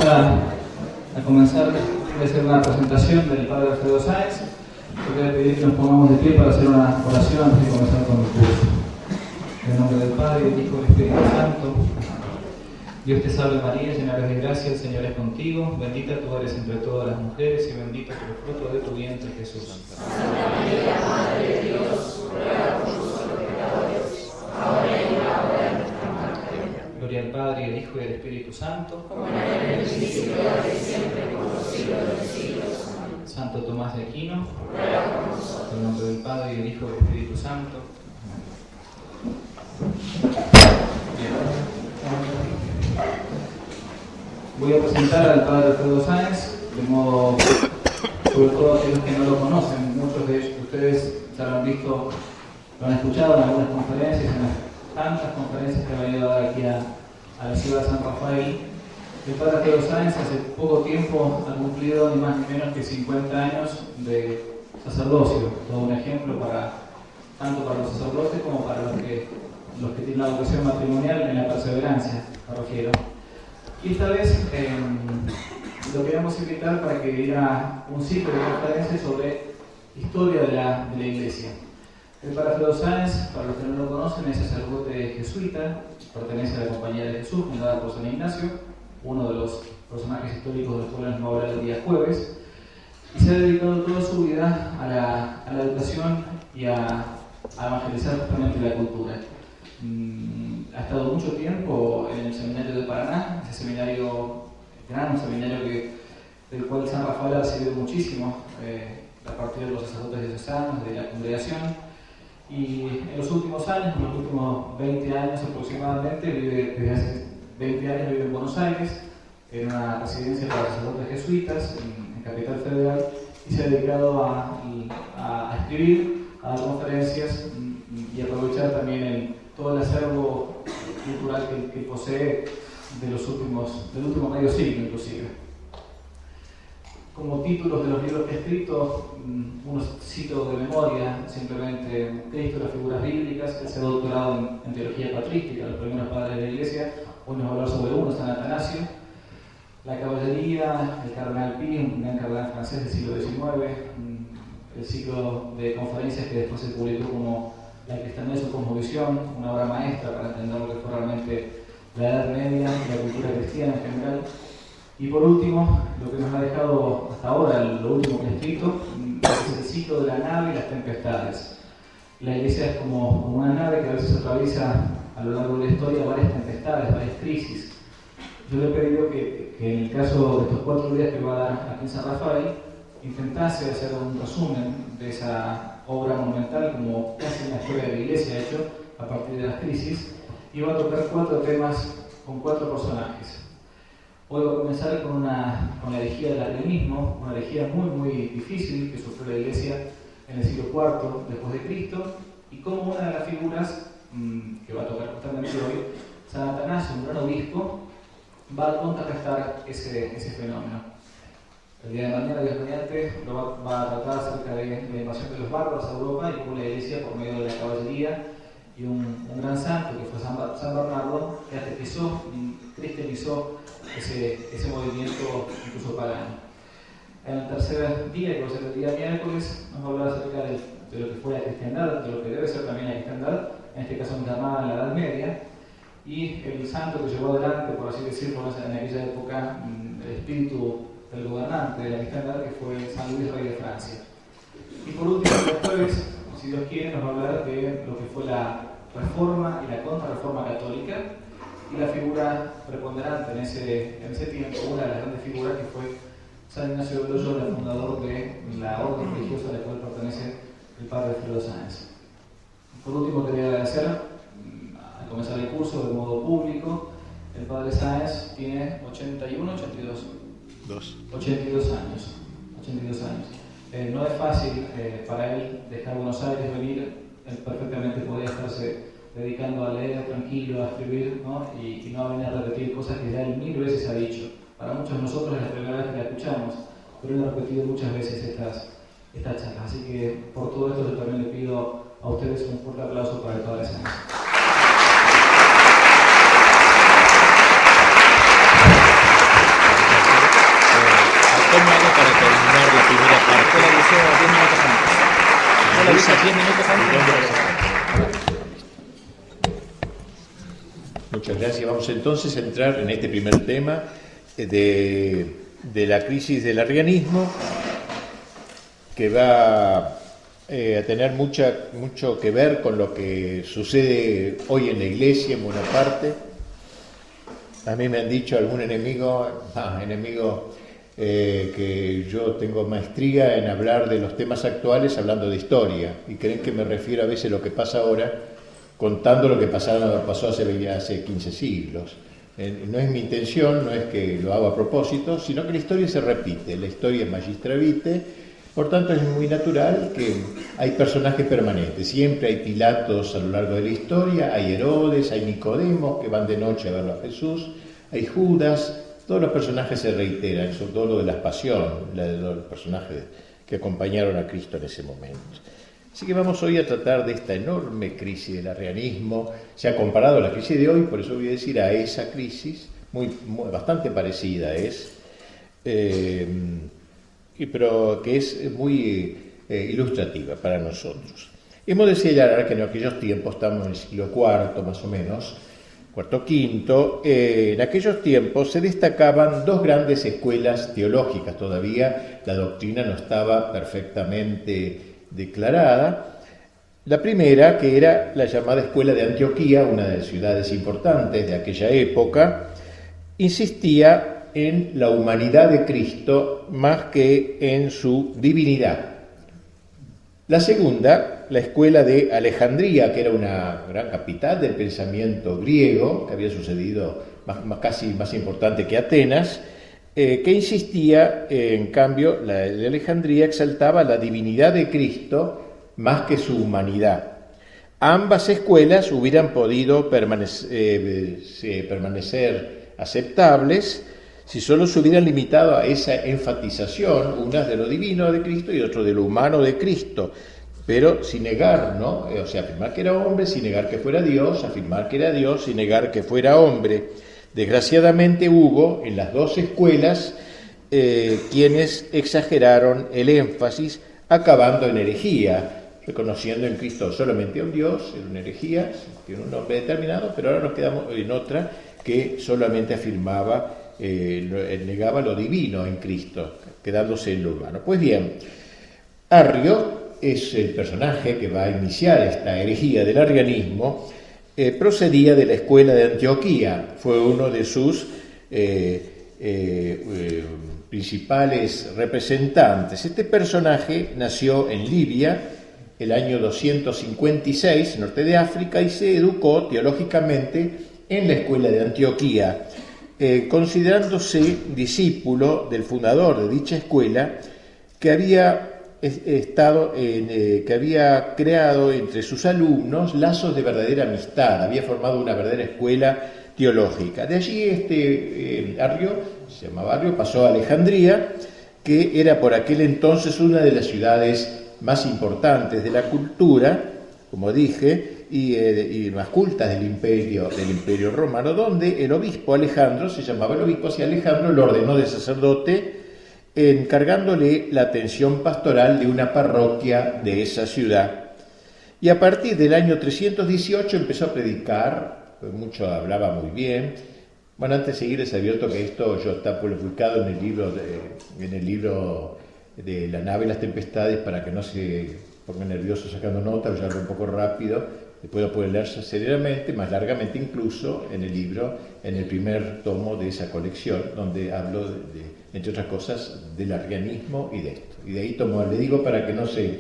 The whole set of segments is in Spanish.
a comenzar, voy a hacer una presentación del Padre Alfredo Sáenz. Yo voy a pedir que nos pongamos de pie para hacer una oración antes de comenzar con el curso. En el nombre del Padre, del Hijo y del Espíritu Santo. Dios te salve María, llena eres de gracia, el Señor es contigo. Bendita tú eres entre todas las mujeres y bendito es el fruto de tu vientre, Jesús. Santa María, Madre de Dios, ruega por nosotros pecadores, ahora y en la hora de nuestra muerte. Gloria al Padre, y al Hijo y al Espíritu Santo. Como era en el principio, ahora y siempre, por los siglos de los siglos. Amén. Santo Tomás de Aquino. Ruega por nosotros. En el nombre del Padre, y del Hijo y del Espíritu Santo. Bien. Voy a presentar al Padre Alfredo Sáenz, de modo, sobre todo aquellos que no lo conocen. Muchos de ustedes ya lo han visto, lo han escuchado en algunas conferencias, en las tantas conferencias que ha venido a dar aquí a la ciudad de San Rafael. El Padre Alfredo Sáenz hace poco tiempo ha cumplido ni más ni menos que 50 años de sacerdocio, todo un ejemplo tanto para los sacerdotes como para los que tienen la vocación matrimonial en la perseverancia, me refiero. Y esta vez lo queríamos invitar para que diera un ciclo de conferencias sobre historia de la Iglesia. El Padre Alfredo Sáenz, para los que no lo conocen, es sacerdote jesuita, pertenece a la Compañía de Jesús, fundada por San Ignacio, uno de los personajes históricos de los cuales nos va a hablar el día jueves, y se ha dedicado toda su vida a la educación y a evangelizar justamente la cultura. Ha estado mucho tiempo en el seminario de Paraná, ese seminario, gran seminario del cual San Rafael ha recibido muchísimo a partir de los sacerdotes diocesanos, de la congregación, y en los últimos años, en los últimos 20 años aproximadamente, desde hace 20 años vive en Buenos Aires, en una residencia para sacerdotes jesuitas en Capital Federal, y se ha dedicado a escribir, a dar conferencias y aprovechar también todo el acervo cultural que posee del último medio siglo inclusive. Como títulos de los libros que he escrito, unos cito de memoria, simplemente Cristo y las figuras bíblicas. Él se ha doctorado en teología patrística, los primeros padres de la Iglesia. Hoy nos va a hablar sobre uno, San Atanasio. La caballería, el cardenal Pi, un gran cardenal francés del siglo XIX, el ciclo de conferencias que después se publicó como La cristiandad y su cosmovisión, una obra maestra para entender lo que fue realmente la Edad Media y la cultura cristiana en general. Y por último, lo que nos ha dejado hasta ahora, lo último que he escrito, es el ciclo de la nave y las tempestades. La Iglesia es como una nave que a veces atraviesa a lo largo de la historia varias tempestades, varias crisis. Yo le he pedido que en el caso de estos 4 días que va a dar aquí en San Rafael, intentase hacer un resumen de esa obra monumental, como casi una historia de la Iglesia ha hecho a partir de las crisis, y va a tocar 4 temas con 4 personajes. Hoy voy a comenzar con la herejía del arrianismo, una herejía muy muy difícil que sufrió la Iglesia en el siglo IV después de Cristo, y como una de las figuras que va a tocar justamente hoy, San Atanasio, un gran obispo, va a contrarrestar ese fenómeno. El día de mañana, Dios mediante, va a tratar acerca de la invasión de los bárbaros a Europa y cómo la Iglesia, por medio de la caballería y un gran santo que fue San Bernardo, cristianizó ese movimiento incluso pagano. En el tercer día, que va a ser el día miércoles, nos va a hablar acerca de lo que fue la cristiandad, de lo que debe ser también la cristiandad, en este caso llamada en la Edad Media, y el santo que llevó adelante, por así decirlo, en aquella época, el espíritu del gobernante de la cristiandad, que fue San Luis, rey de Francia. Y por último, el jueves, si Dios quiere, nos va a hablar de lo que fue la reforma y la contrarreforma católica, y la figura preponderante en ese tiempo, una de las grandes figuras, que fue San Ignacio de Loyola, el fundador de la orden religiosa a la cual pertenece el Padre Alfredo Sáenz. Por último, quería agradecer, al comenzar el curso de modo público, el Padre Sáenz tiene 82 años. No es fácil para él dejar Buenos Aires, venir. Él perfectamente podría estarse dedicando a leer tranquilo, a escribir, ¿no? Y no a venir a repetir cosas que ya él 1000 veces ha dicho. Para muchos de nosotros es la primera vez que la escuchamos, pero él ha repetido muchas veces estas charlas. Así que por todo esto yo también le pido a ustedes un fuerte aplauso para el Padre Sáenz. aviso 10 minutos antes. Yo le aviso 10 minutos antes. Muchas gracias. Vamos entonces a entrar en este primer tema de la crisis del arrianismo, que va a tener mucho que ver con lo que sucede hoy en la Iglesia en buena parte. A mí me han dicho algún enemigo que yo tengo maestría en hablar de los temas actuales hablando de historia, y creen que me refiero a veces a lo que pasa ahora contando lo que pasó hace 15 siglos. No es mi intención, no es que lo haga a propósito, sino que la historia se repite, la historia es magistra vitae, por tanto es muy natural que hay personajes permanentes, siempre hay Pilatos a lo largo de la historia, hay Herodes, hay Nicodemos que van de noche a verlo a Jesús, hay Judas, todos los personajes se reiteran, sobre todo lo de la pasión, de los personajes que acompañaron a Cristo en ese momento. Así que vamos hoy a tratar de esta enorme crisis del arrianismo. Se ha comparado a la crisis de hoy, por eso voy a decir a esa crisis, bastante parecida es, pero que es muy ilustrativa para nosotros. Hemos de señalar que en aquellos tiempos, estamos en el siglo IV más o menos, IV, en aquellos tiempos se destacaban dos grandes escuelas teológicas. Todavía la doctrina no estaba perfectamente declarada. La primera, que era la llamada Escuela de Antioquía, una de las ciudades importantes de aquella época, insistía en la humanidad de Cristo más que en su divinidad. La segunda, la Escuela de Alejandría, que era una gran capital del pensamiento griego, que había sucedido casi más importante que Atenas, que insistía, en cambio, la de Alejandría exaltaba la divinidad de Cristo más que su humanidad. Ambas escuelas hubieran podido permanecer aceptables si solo se hubieran limitado a esa enfatización, unas de lo divino de Cristo y otro de lo humano de Cristo, pero sin negar, ¿no? O sea, afirmar que era hombre, sin negar que fuera Dios, afirmar que era Dios, sin negar que fuera hombre. Desgraciadamente hubo en las dos escuelas quienes exageraron el énfasis, acabando en herejía, reconociendo en Cristo solamente a un Dios, en una herejía, tiene un nombre determinado, pero ahora nos quedamos en otra que solamente afirmaba, negaba lo divino en Cristo, quedándose en lo humano. Pues bien, Arrio es el personaje que va a iniciar esta herejía del arrianismo. Procedía de la escuela de Antioquía, fue uno de sus principales representantes. Este personaje nació en Libia el año 256, norte de África, y se educó teológicamente en la escuela de Antioquía, considerándose discípulo del fundador de dicha escuela, que había que había creado entre sus alumnos lazos de verdadera amistad, había formado una verdadera escuela teológica. De allí Arrio, se llamaba Arrio, pasó a Alejandría, que era por aquel entonces una de las ciudades más importantes de la cultura, como dije, y más cultas del imperio romano, donde el obispo Alejandro, se llamaba el obispo así Alejandro, lo ordenó de sacerdote, encargándole la atención pastoral de una parroquia de esa ciudad. Y a partir del año 318 empezó a predicar, mucho hablaba muy bien. Bueno, antes de seguir les advierto que esto yo está publicado en el libro de La nave y las tempestades, para que no se pongan nerviosos sacando notas, yo hablo un poco rápido, después lo pueden leer serenamente, más largamente incluso, en el libro, en el primer tomo de esa colección, donde hablo entre otras cosas, del arrianismo y de esto. Y de ahí tomo, le digo para que no se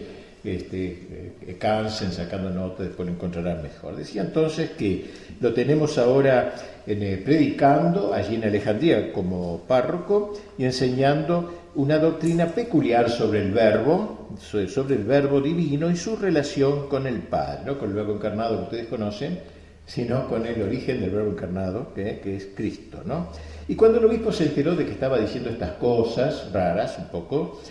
cansen sacando notas, después lo encontrarán mejor. Decía entonces que lo tenemos ahora predicando allí en Alejandría como párroco y enseñando una doctrina peculiar sobre el verbo divino y su relación con el Padre, no con el verbo encarnado que ustedes conocen, sino con el origen del verbo encarnado, que es Cristo, ¿no? Y cuando el obispo se enteró de que estaba diciendo estas cosas raras un poco,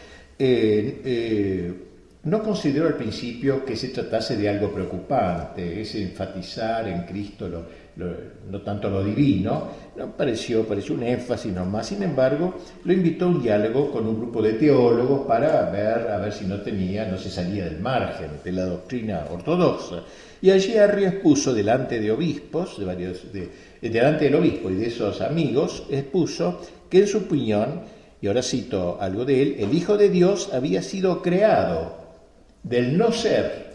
no consideró al principio que se tratase de algo preocupante, es enfatizar en Cristo no tanto lo divino, no pareció un énfasis nomás. Sin embargo, lo invitó a un diálogo con un grupo de teólogos para a ver si no se salía del margen de la doctrina ortodoxa. Y allí Arrio expuso delante de obispos, delante del obispo y de esos amigos, expuso que en su opinión, y ahora cito algo de él, el Hijo de Dios había sido creado del no ser,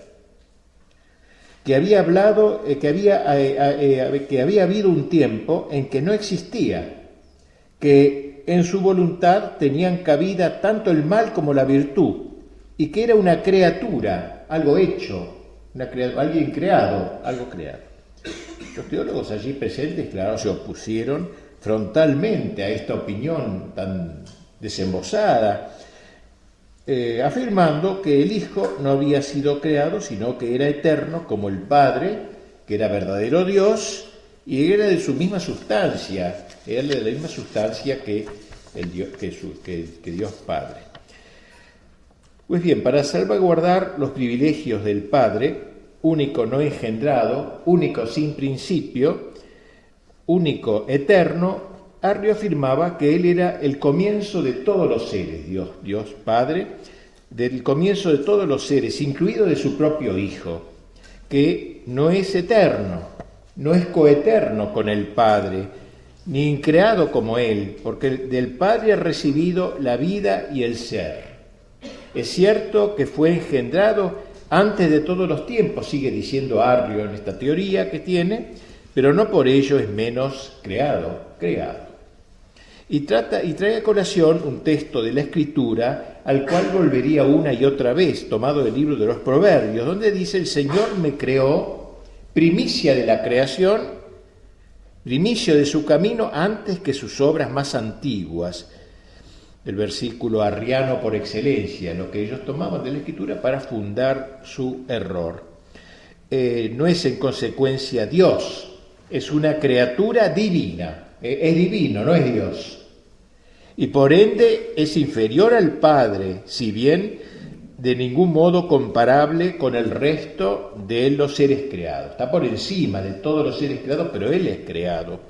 que había hablado, que había habido un tiempo en que no existía, que en su voluntad tenían cabida tanto el mal como la virtud, y que era una criatura, algo hecho, alguien creado, algo creado. Los teólogos allí presentes, claro, se opusieron frontalmente a esta opinión tan desembosada, afirmando que el Hijo no había sido creado, sino que era eterno como el Padre, que era verdadero Dios, y era de su misma sustancia, era de la misma sustancia que Dios Padre. Pues bien, para salvaguardar los privilegios del Padre, único no engendrado, único sin principio, único eterno, Arrio afirmaba que él era el comienzo de todos los seres, Dios Padre, del comienzo de todos los seres, incluido de su propio Hijo, que no es eterno, no es coeterno con el Padre, ni increado como él, porque del Padre ha recibido la vida y el ser. Es cierto que fue engendrado antes de todos los tiempos, sigue diciendo Arrio en esta teoría que tiene, pero no por ello es menos creado. Y trae a colación un texto de la Escritura al cual volvería una y otra vez, tomado del libro de los Proverbios, donde dice: el Señor me creó, primicia de la creación, primicia de su camino antes que sus obras más antiguas. El versículo arriano por excelencia, lo que ellos tomaban de la Escritura para fundar su error. No es en consecuencia Dios, es una criatura divina. Es divino, no es Dios. Y por ende es inferior al Padre, si bien de ningún modo comparable con el resto de los seres creados. Está por encima de todos los seres creados, pero Él es creado.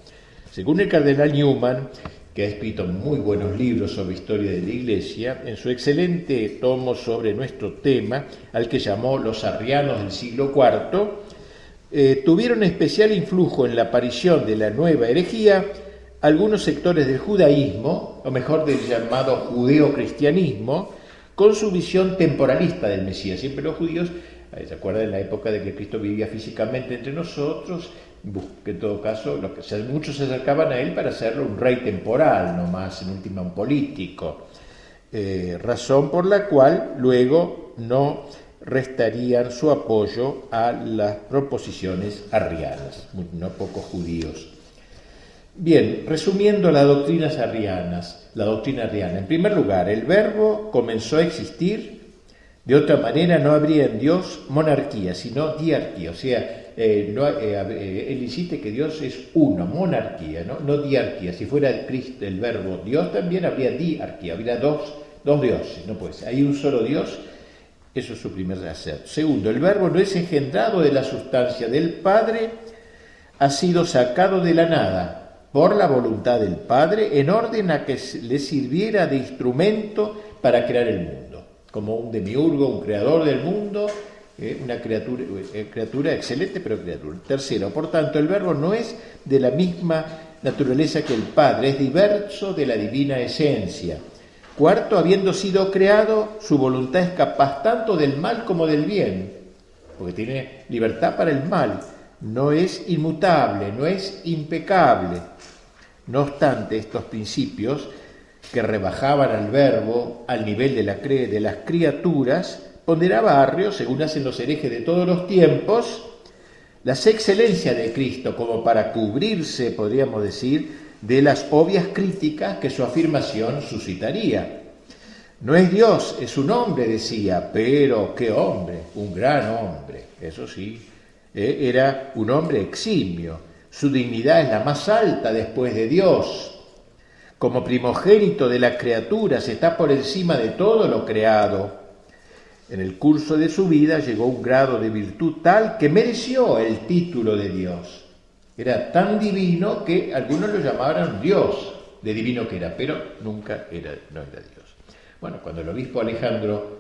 Según el cardenal Newman, que ha escrito muy buenos libros sobre historia de la Iglesia, en su excelente tomo sobre nuestro tema, al que llamó Los Arrianos del siglo IV, tuvieron especial influjo en la aparición de la nueva herejía algunos sectores del judaísmo, o mejor del llamado judeocristianismo, con su visión temporalista del Mesías. Siempre los judíos, ¿se acuerdan de la época de que Cristo vivía físicamente entre nosotros? Que en todo caso muchos se acercaban a él para hacerlo un rey temporal, no más, en última un político. Razón por la cual luego no restarían su apoyo a las proposiciones arrianas, no pocos judíos. Bien, resumiendo la doctrina arriana. En primer lugar, el Verbo comenzó a existir, de otra manera no habría en Dios monarquía, sino diarquía. O sea, él insiste que Dios es uno, monarquía, no diarquía. Si fuera el Verbo Dios, también habría diarquía, habría dos dioses, no puede ser. Hay un solo Dios. Eso es su primer acerto. Segundo, el Verbo no es engendrado de la sustancia del Padre, ha sido sacado de la nada por la voluntad del Padre, en orden a que le sirviera de instrumento para crear el mundo, como un demiurgo, un creador del mundo, una criatura excelente, pero criatura. Tercero, por tanto, el Verbo no es de la misma naturaleza que el Padre, es diverso de la divina esencia. Cuarto, habiendo sido creado, su voluntad es capaz tanto del mal como del bien, porque tiene libertad para el mal. No es inmutable, no es impecable. No obstante, estos principios que rebajaban al Verbo al nivel de las criaturas, ponderaba Arrio, según hacen los herejes de todos los tiempos, las excelencias de Cristo como para cubrirse, podríamos decir, de las obvias críticas que su afirmación suscitaría. No es Dios, es un hombre, decía, pero qué hombre, un gran hombre, eso sí. Era un hombre eximio, su dignidad es la más alta después de Dios. Como primogénito de las criaturas está por encima de todo lo creado. En el curso de su vida llegó a un grado de virtud tal que mereció el título de Dios. Era tan divino que algunos lo llamaban Dios, de divino que era, pero nunca no era Dios. Bueno, cuando el obispo Alejandro,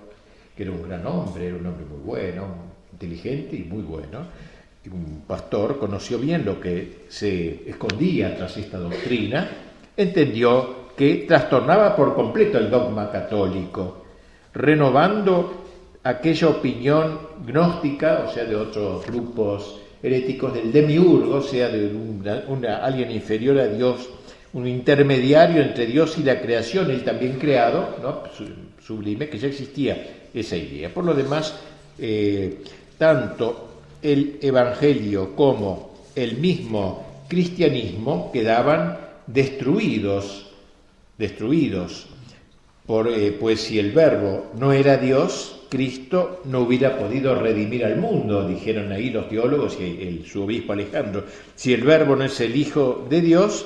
que era un gran hombre, era un hombre muy bueno, inteligente y muy bueno, un pastor, conoció bien lo que se escondía tras esta doctrina, entendió que trastornaba por completo el dogma católico, renovando aquella opinión gnóstica, o sea, de otros grupos heréticos, del demiurgo, o sea, de alguien inferior a Dios, un intermediario entre Dios y la creación, él también creado, ¿no? Sublime, que ya existía esa idea. Por lo demás, tanto el Evangelio como el mismo cristianismo quedaban destruidos, pues si el Verbo no era Dios, Cristo no hubiera podido redimir al mundo, dijeron ahí los teólogos y su obispo Alejandro. Si el Verbo no es el Hijo de Dios,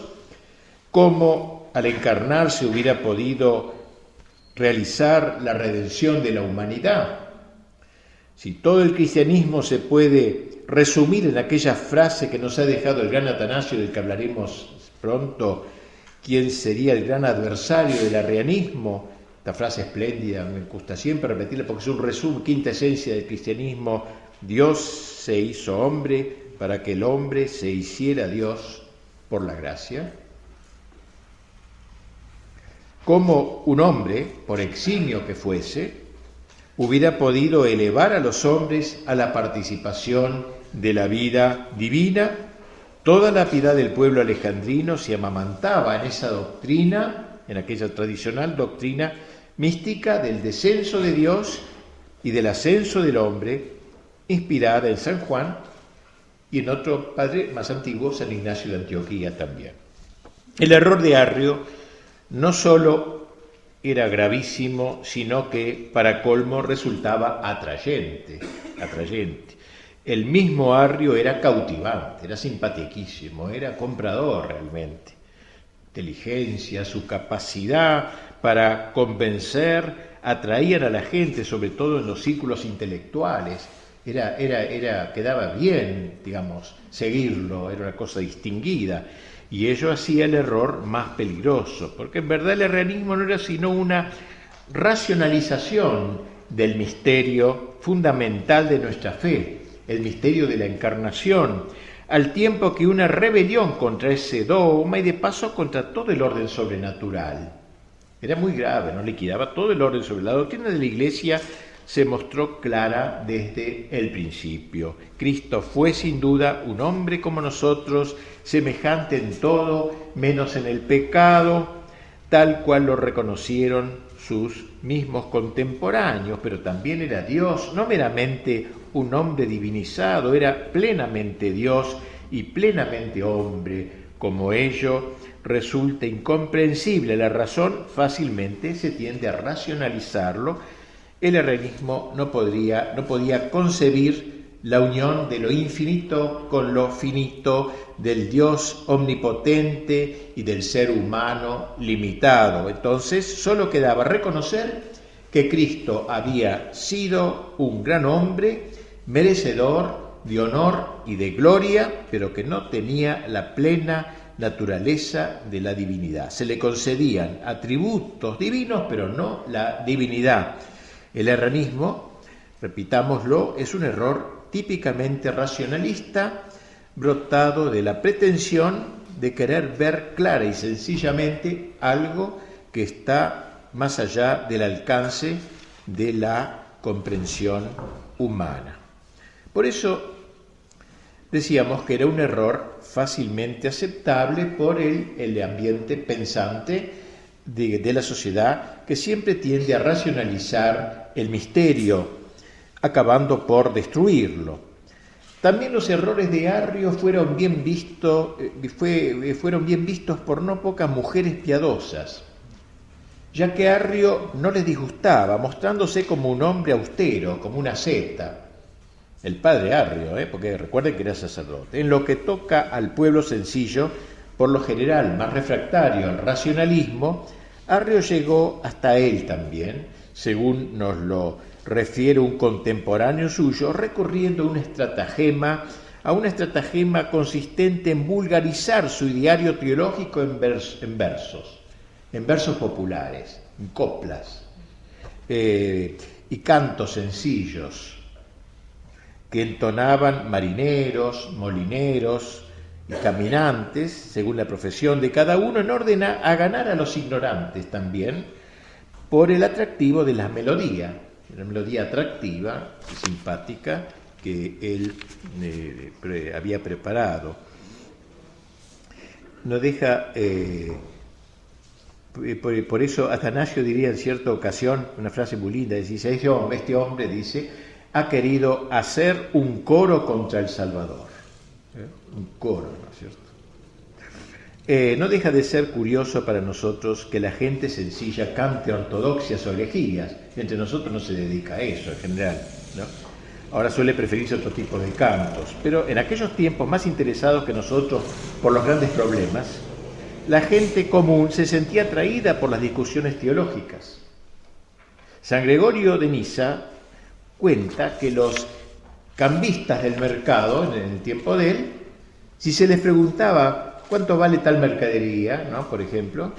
¿cómo al encarnarse hubiera podido realizar la redención de la humanidad? Si todo el cristianismo se puede resumir en aquella frase que nos ha dejado el gran Atanasio, del que hablaremos pronto, ¿quién sería el gran adversario del arrianismo? Esta frase espléndida, me gusta siempre repetirla porque es un resumen, quinta esencia del cristianismo. Dios se hizo hombre para que el hombre se hiciera Dios por la gracia. Como un hombre, por eximio que fuese, hubiera podido elevar a los hombres a la participación de la vida divina. Toda la piedad del pueblo alejandrino se amamantaba en esa doctrina, en aquella tradicional doctrina mística del descenso de Dios y del ascenso del hombre, inspirada en San Juan y en otro padre más antiguo, San Ignacio de Antioquía también. El error de Arrio no solo era gravísimo, sino que, para colmo, resultaba atrayente. El mismo Arrio era cautivante, era simpatiquísimo, era comprador realmente. Inteligencia, su capacidad para convencer, atraían a la gente, sobre todo en los círculos intelectuales. Quedaba bien, digamos, seguirlo, era una cosa distinguida. Y ello hacía el error más peligroso, porque en verdad el arrianismo no era sino una racionalización del misterio fundamental de nuestra fe, el misterio de la encarnación, al tiempo que una rebelión contra ese dogma y de paso contra todo el orden sobrenatural. Era muy grave, no liquidaba todo el orden sobre la doctrina de la Iglesia. Se mostró clara desde el principio. Cristo fue sin duda un hombre como nosotros, semejante en todo, menos en el pecado, tal cual lo reconocieron sus mismos contemporáneos, pero también era Dios, no meramente un hombre divinizado, era plenamente Dios y plenamente hombre. Como ello resulta incomprensible la razón, fácilmente se tiende a racionalizarlo. El arrianismo no podía concebir la unión de lo infinito con lo finito, del Dios omnipotente y del ser humano limitado. Entonces solo quedaba reconocer que Cristo había sido un gran hombre, merecedor de honor y de gloria, pero que no tenía la plena naturaleza de la divinidad. Se le concedían atributos divinos, pero no la divinidad. El arrianismo, repitámoslo, es un error típicamente racionalista, brotado de la pretensión de querer ver clara y sencillamente algo que está más allá del alcance de la comprensión humana. Por eso decíamos que era un error fácilmente aceptable por el ambiente pensante de la sociedad, que siempre tiende a racionalizar el misterio, acabando por destruirlo. También los errores de Arrio fueron bien vistos por no pocas mujeres piadosas, ya que Arrio no les disgustaba, mostrándose como un hombre austero, como una asceta. El padre Arrio, porque recuerden que era sacerdote. En lo que toca al pueblo sencillo, por lo general más refractario al racionalismo, Arrio llegó hasta él también, según nos lo refiere un contemporáneo suyo, recurriendo a un estratagema a una estratagema consistente en vulgarizar su ideario teológico en versos populares, en coplas y cantos sencillos que entonaban marineros, molineros y caminantes, según la profesión de cada uno, en orden a ganar a los ignorantes también, por el atractivo de la melodía atractiva y simpática que él había preparado. No deja, por eso Atanasio diría en cierta ocasión, una frase muy linda, dice, este hombre, dice, ha querido hacer un coro contra el Salvador. Un coro, ¿no es cierto? No deja de ser curioso para nosotros que la gente sencilla cante ortodoxias o elegías. Entre nosotros no se dedica a eso en general, ¿no? Ahora suele preferirse otro tipo de cantos, pero en aquellos tiempos más interesados que nosotros por los grandes problemas, la gente común se sentía atraída por las discusiones teológicas. San Gregorio de Nisa cuenta que los cambistas del mercado, en el tiempo de él, si se les preguntaba cuánto vale tal mercadería, ¿no?, por ejemplo,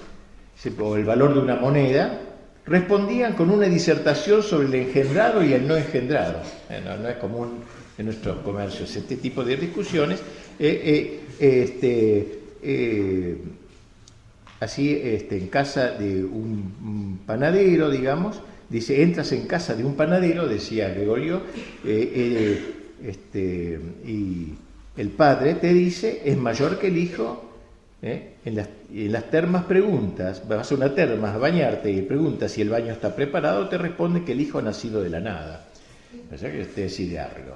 o el valor de una moneda, respondían con una disertación sobre el engendrado y el no engendrado. No es común en nuestros comercios este tipo de discusiones. Así, en casa de un panadero, digamos, dice, entras en casa de un panadero, decía Gregorio, y el padre te dice, es mayor que el hijo. En las termas preguntas, vas a una terma a bañarte y preguntas si el baño está preparado, te responde que el hijo ha nacido de la nada. O sea, que este es idearlo.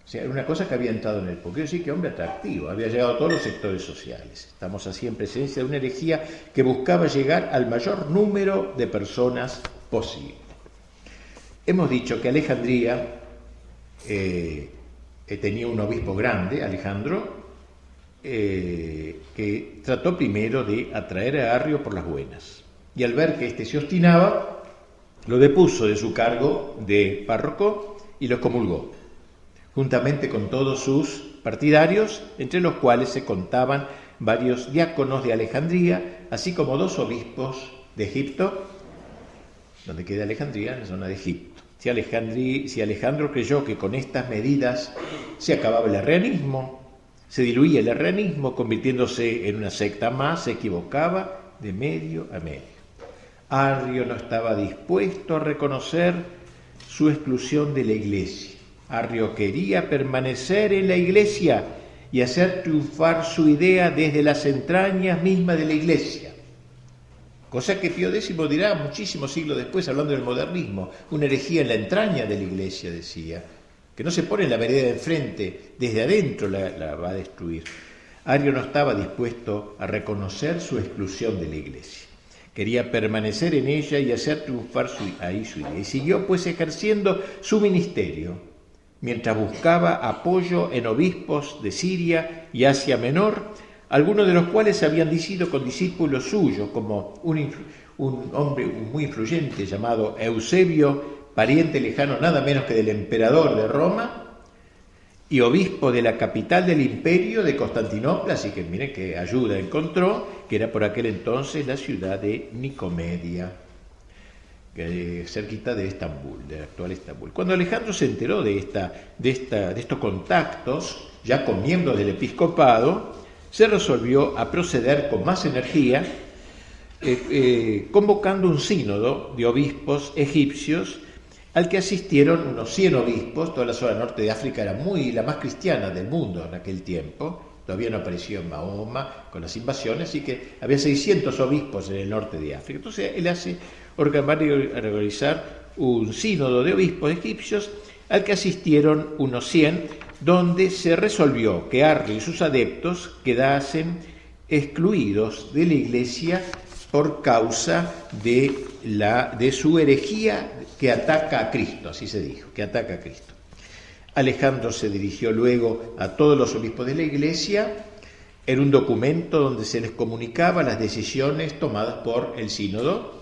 O sea, era una cosa que había entrado en él. Porque sí, que hombre atractivo, había llegado a todos los sectores sociales. Estamos así en presencia de una herejía que buscaba llegar al mayor número de personas posible. Hemos dicho que Alejandría tenía un obispo grande, Alejandro, que trató primero de atraer a Arrio por las buenas, y al ver que éste se obstinaba, lo depuso de su cargo de párroco y lo excomulgó, juntamente con todos sus partidarios, entre los cuales se contaban varios diáconos de Alejandría, así como 2 obispos de Egipto, donde queda Alejandría, en la zona de Egipto. Si Alejandro creyó que con estas medidas se acababa el arrianismo, se diluía el arrianismo, convirtiéndose en una secta más, se equivocaba de medio a medio. Arrio no estaba dispuesto a reconocer su exclusión de la Iglesia. Arrio quería permanecer en la Iglesia y hacer triunfar su idea desde las entrañas mismas de la Iglesia. Cosa que Pío X dirá muchísimos siglos después, hablando del modernismo, una herejía en la entraña de la Iglesia, decía, que no se pone en la vereda de enfrente, desde adentro la va a destruir. Arrio no estaba dispuesto a reconocer su exclusión de la Iglesia. Quería permanecer en ella y hacer triunfar su idea. Y siguió pues ejerciendo su ministerio, mientras buscaba apoyo en obispos de Siria y Asia Menor, algunos de los cuales habían sido condiscípulos suyos, como un hombre muy influyente llamado Eusebio, pariente lejano nada menos que del emperador de Roma y obispo de la capital del imperio de Constantinopla, así que miren qué ayuda encontró, que era por aquel entonces la ciudad de Nicomedia, cerquita de Estambul, de la actual Estambul. Cuando Alejandro se enteró de estos contactos, ya con miembros del episcopado, se resolvió a proceder con más energía, convocando un sínodo de obispos egipcios al que asistieron unos 100 obispos. Toda la zona norte de África era la más cristiana del mundo en aquel tiempo, todavía no apareció en Mahoma con las invasiones, así que había 600 obispos en el norte de África. Entonces él hace organizar un sínodo de obispos egipcios al que asistieron unos 100, donde se resolvió que Arrio y sus adeptos quedasen excluidos de la Iglesia por causa de su herejía que ataca a Cristo, así se dijo, que ataca a Cristo. Alejandro se dirigió luego a todos los obispos de la Iglesia en un documento donde se les comunicaba las decisiones tomadas por el sínodo,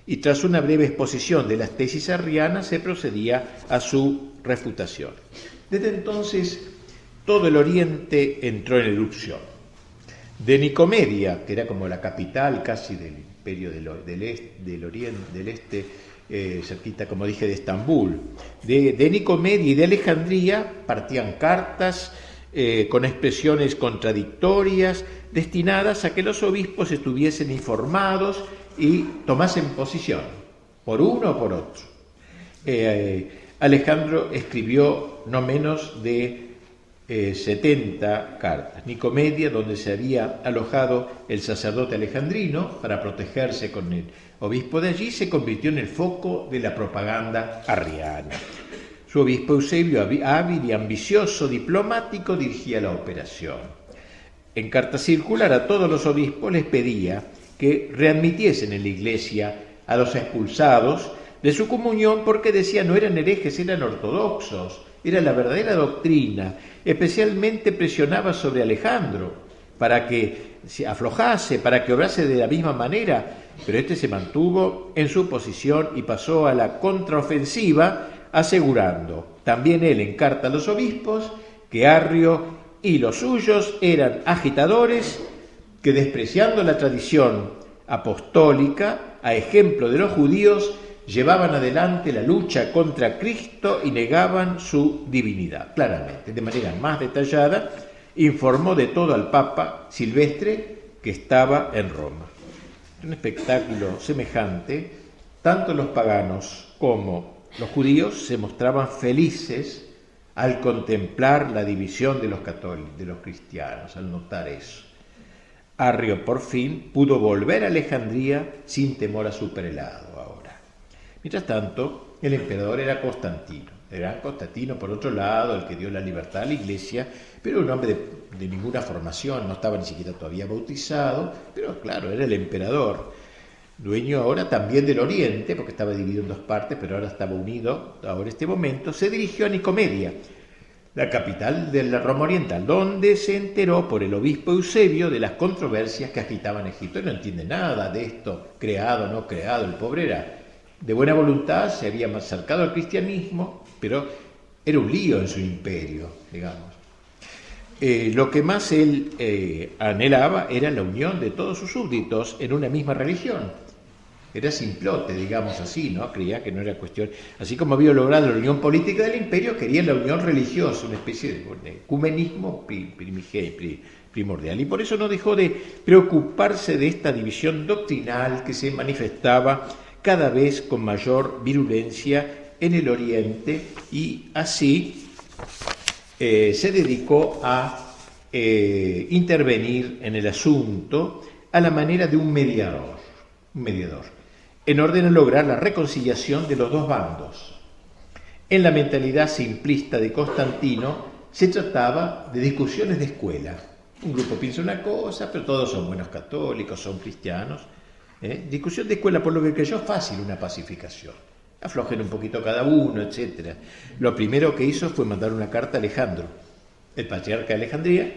y tras una breve exposición de las tesis arrianas se procedía a su refutación. Desde entonces, todo el oriente entró en erupción. De Nicomedia, que era como la capital casi del imperio del este, cerquita, como dije, de Estambul, de Nicomedia y de Alejandría partían cartas con expresiones contradictorias destinadas a que los obispos estuviesen informados y tomasen posición, por uno o por otro. Alejandro escribió no menos de 70 cartas. Nicomedia, donde se había alojado el sacerdote alejandrino para protegerse con el obispo de allí, se convirtió en el foco de la propaganda arriana. Su obispo Eusebio, hábil y ambicioso diplomático, dirigía la operación. En carta circular a todos los obispos les pedía que readmitiesen en la iglesia a los expulsados de su comunión, porque decía no eran herejes, eran ortodoxos, era la verdadera doctrina. Especialmente presionaba sobre Alejandro para que se aflojase, para que obrase de la misma manera, pero este se mantuvo en su posición y pasó a la contraofensiva, asegurando también él en carta a los obispos que Arrio y los suyos eran agitadores que, despreciando la tradición apostólica, a ejemplo de los judíos, llevaban adelante la lucha contra Cristo y negaban su divinidad. Claramente, de manera más detallada, informó de todo al Papa Silvestre, que estaba en Roma. En un espectáculo semejante, tanto los paganos como los judíos se mostraban felices al contemplar la división de los católicos, de los cristianos, al notar eso. Arrio, por fin, pudo volver a Alejandría sin temor a su prelado ahora. Mientras tanto, el emperador era Constantino. Era Constantino, por otro lado, el que dio la libertad a la iglesia, pero un hombre de ninguna formación, no estaba ni siquiera todavía bautizado, pero claro, era el emperador. Dueño ahora también del oriente, porque estaba dividido en dos partes, pero ahora estaba unido, ahora en este momento, se dirigió a Nicomedia, la capital de la Roma Oriental, donde se enteró por el obispo Eusebio de las controversias que agitaban Egipto. Él no entiende nada de esto, creado o no creado, el pobre era de buena voluntad, se había acercado al cristianismo, pero era un lío en su imperio, digamos. Lo que más él anhelaba era la unión de todos sus súbditos en una misma religión. Era simplote, digamos así, ¿no? Creía que no era cuestión... Así como había logrado la unión política del imperio, quería la unión religiosa, una especie de ecumenismo primordial. Y por eso no dejó de preocuparse de esta división doctrinal que se manifestaba cada vez con mayor virulencia en el Oriente, y así se dedicó a intervenir en el asunto a la manera de un mediador, en orden a lograr la reconciliación de los dos bandos. En la mentalidad simplista de Constantino se trataba de discusiones de escuela. Un grupo piensa una cosa, pero todos son buenos católicos, son cristianos. Discusión de escuela, por lo que creyó fácil una pacificación. Aflojen un poquito cada uno, etc. Lo primero que hizo fue mandar una carta a Alejandro, el patriarca de Alejandría,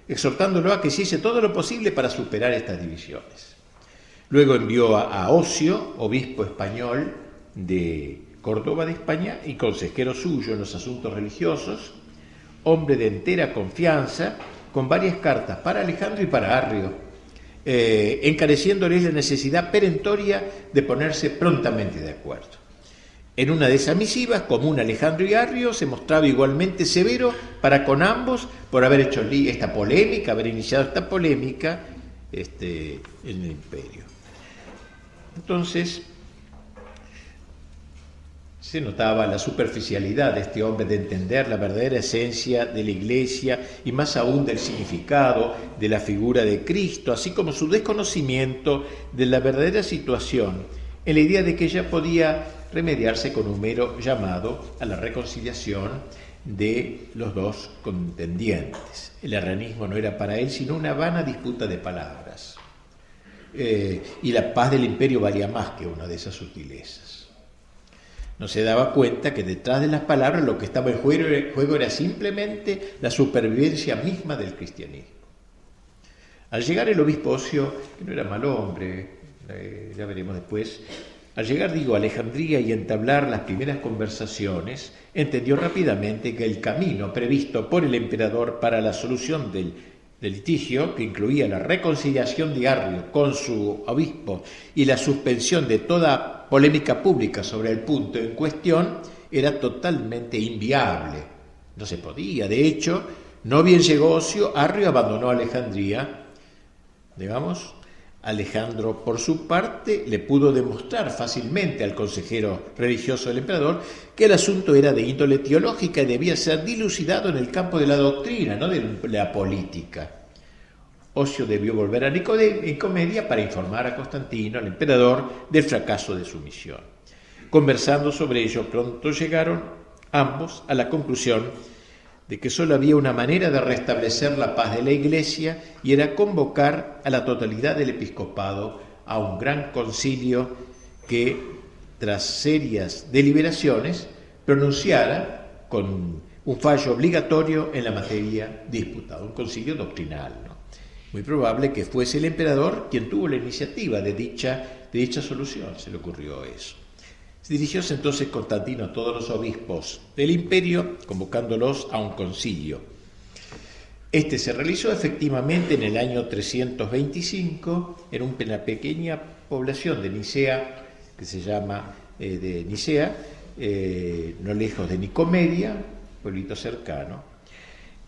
exhortándolo a que hiciese todo lo posible para superar estas divisiones. Luego envió a Ocio, obispo español de Córdoba de España y consejero suyo en los asuntos religiosos, hombre de entera confianza, con varias cartas para Alejandro y para Arrio, encareciéndoles la necesidad perentoria de ponerse prontamente de acuerdo. En una de esas misivas, común a Alejandro y Arrio, se mostraba igualmente severo para con ambos por haber hecho esta polémica, haber iniciado esta polémica en el imperio. Entonces, se notaba la superficialidad de este hombre de entender la verdadera esencia de la Iglesia y más aún del significado de la figura de Cristo, así como su desconocimiento de la verdadera situación, en la idea de que ella podía remediarse con un mero llamado a la reconciliación de los dos contendientes. El arrianismo no era para él sino una vana disputa de palabras. Y la paz del imperio valía más que una de esas sutilezas. No se daba cuenta que detrás de las palabras lo que estaba en juego era simplemente la supervivencia misma del cristianismo. Al llegar el obispo Ocio, que no era mal hombre, ya veremos después, Al llegar, a Alejandría y entablar las primeras conversaciones, entendió rápidamente que el camino previsto por el emperador para la solución del litigio, que incluía la reconciliación de Arrio con su obispo y la suspensión de toda polémica pública sobre el punto en cuestión, era totalmente inviable. No se podía. De hecho, no bien llegó Ocio, Arrio abandonó Alejandría. Alejandro, por su parte, le pudo demostrar fácilmente al consejero religioso del emperador que el asunto era de índole teológica y debía ser dilucidado en el campo de la doctrina, no de la política. Ocio debió volver a Nicomedia para informar a Constantino, al emperador, del fracaso de su misión. Conversando sobre ello, pronto llegaron ambos a la conclusión de que solo había una manera de restablecer la paz de la Iglesia y era convocar a la totalidad del episcopado a un gran concilio que, tras serias deliberaciones, pronunciara con un fallo obligatorio en la materia disputada, un concilio doctrinal, ¿no? Muy probable que fuese el emperador quien tuvo la iniciativa de dicha solución, se le ocurrió eso. Dirigióse entonces Constantino a todos los obispos del imperio, convocándolos a un concilio. Este se realizó efectivamente en el año 325 en una pequeña población de Nicea, que se llama de Nicea, no lejos de Nicomedia, pueblito cercano,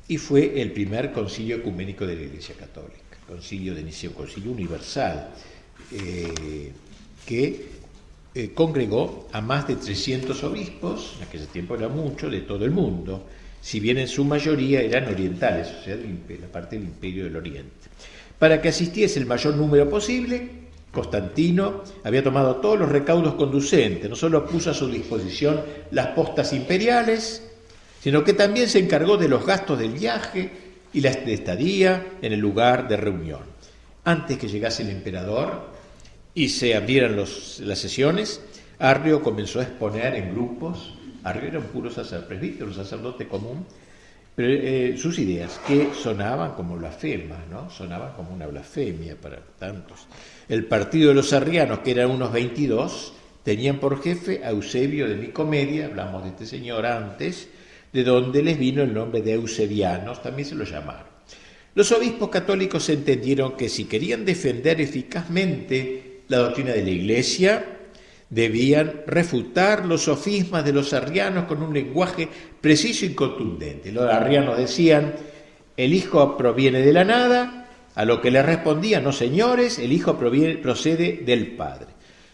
y fue el primer concilio ecuménico de la Iglesia Católica, concilio de Nicea, un concilio universal, que congregó a más de 300 obispos, en aquel tiempo era mucho, de todo el mundo, si bien en su mayoría eran orientales, o sea, la parte del Imperio del Oriente. Para que asistiese el mayor número posible, Constantino había tomado todos los recaudos conducentes, no solo puso a su disposición las postas imperiales, sino que también se encargó de los gastos del viaje y la estadía en el lugar de reunión. Antes que llegase el emperador y se abrieran las sesiones, Arrio comenzó a exponer en grupos. Arrio era un puro presbítero, un sacerdote común, pero sus ideas, que sonaban como blasfemas, ¿no? Sonaban como una blasfemia para tantos. El partido de los arrianos, que eran unos 22, tenían por jefe a Eusebio de Nicomedia, hablamos de este señor antes, de donde les vino el nombre de eusebianos, también se lo llamaron. Los obispos católicos entendieron que si querían defender eficazmente la doctrina de la Iglesia, debían refutar los sofismas de los arrianos con un lenguaje preciso y contundente. Los arrianos decían, el Hijo proviene de la nada, a lo que les respondían, no señores, el Hijo procede del Padre.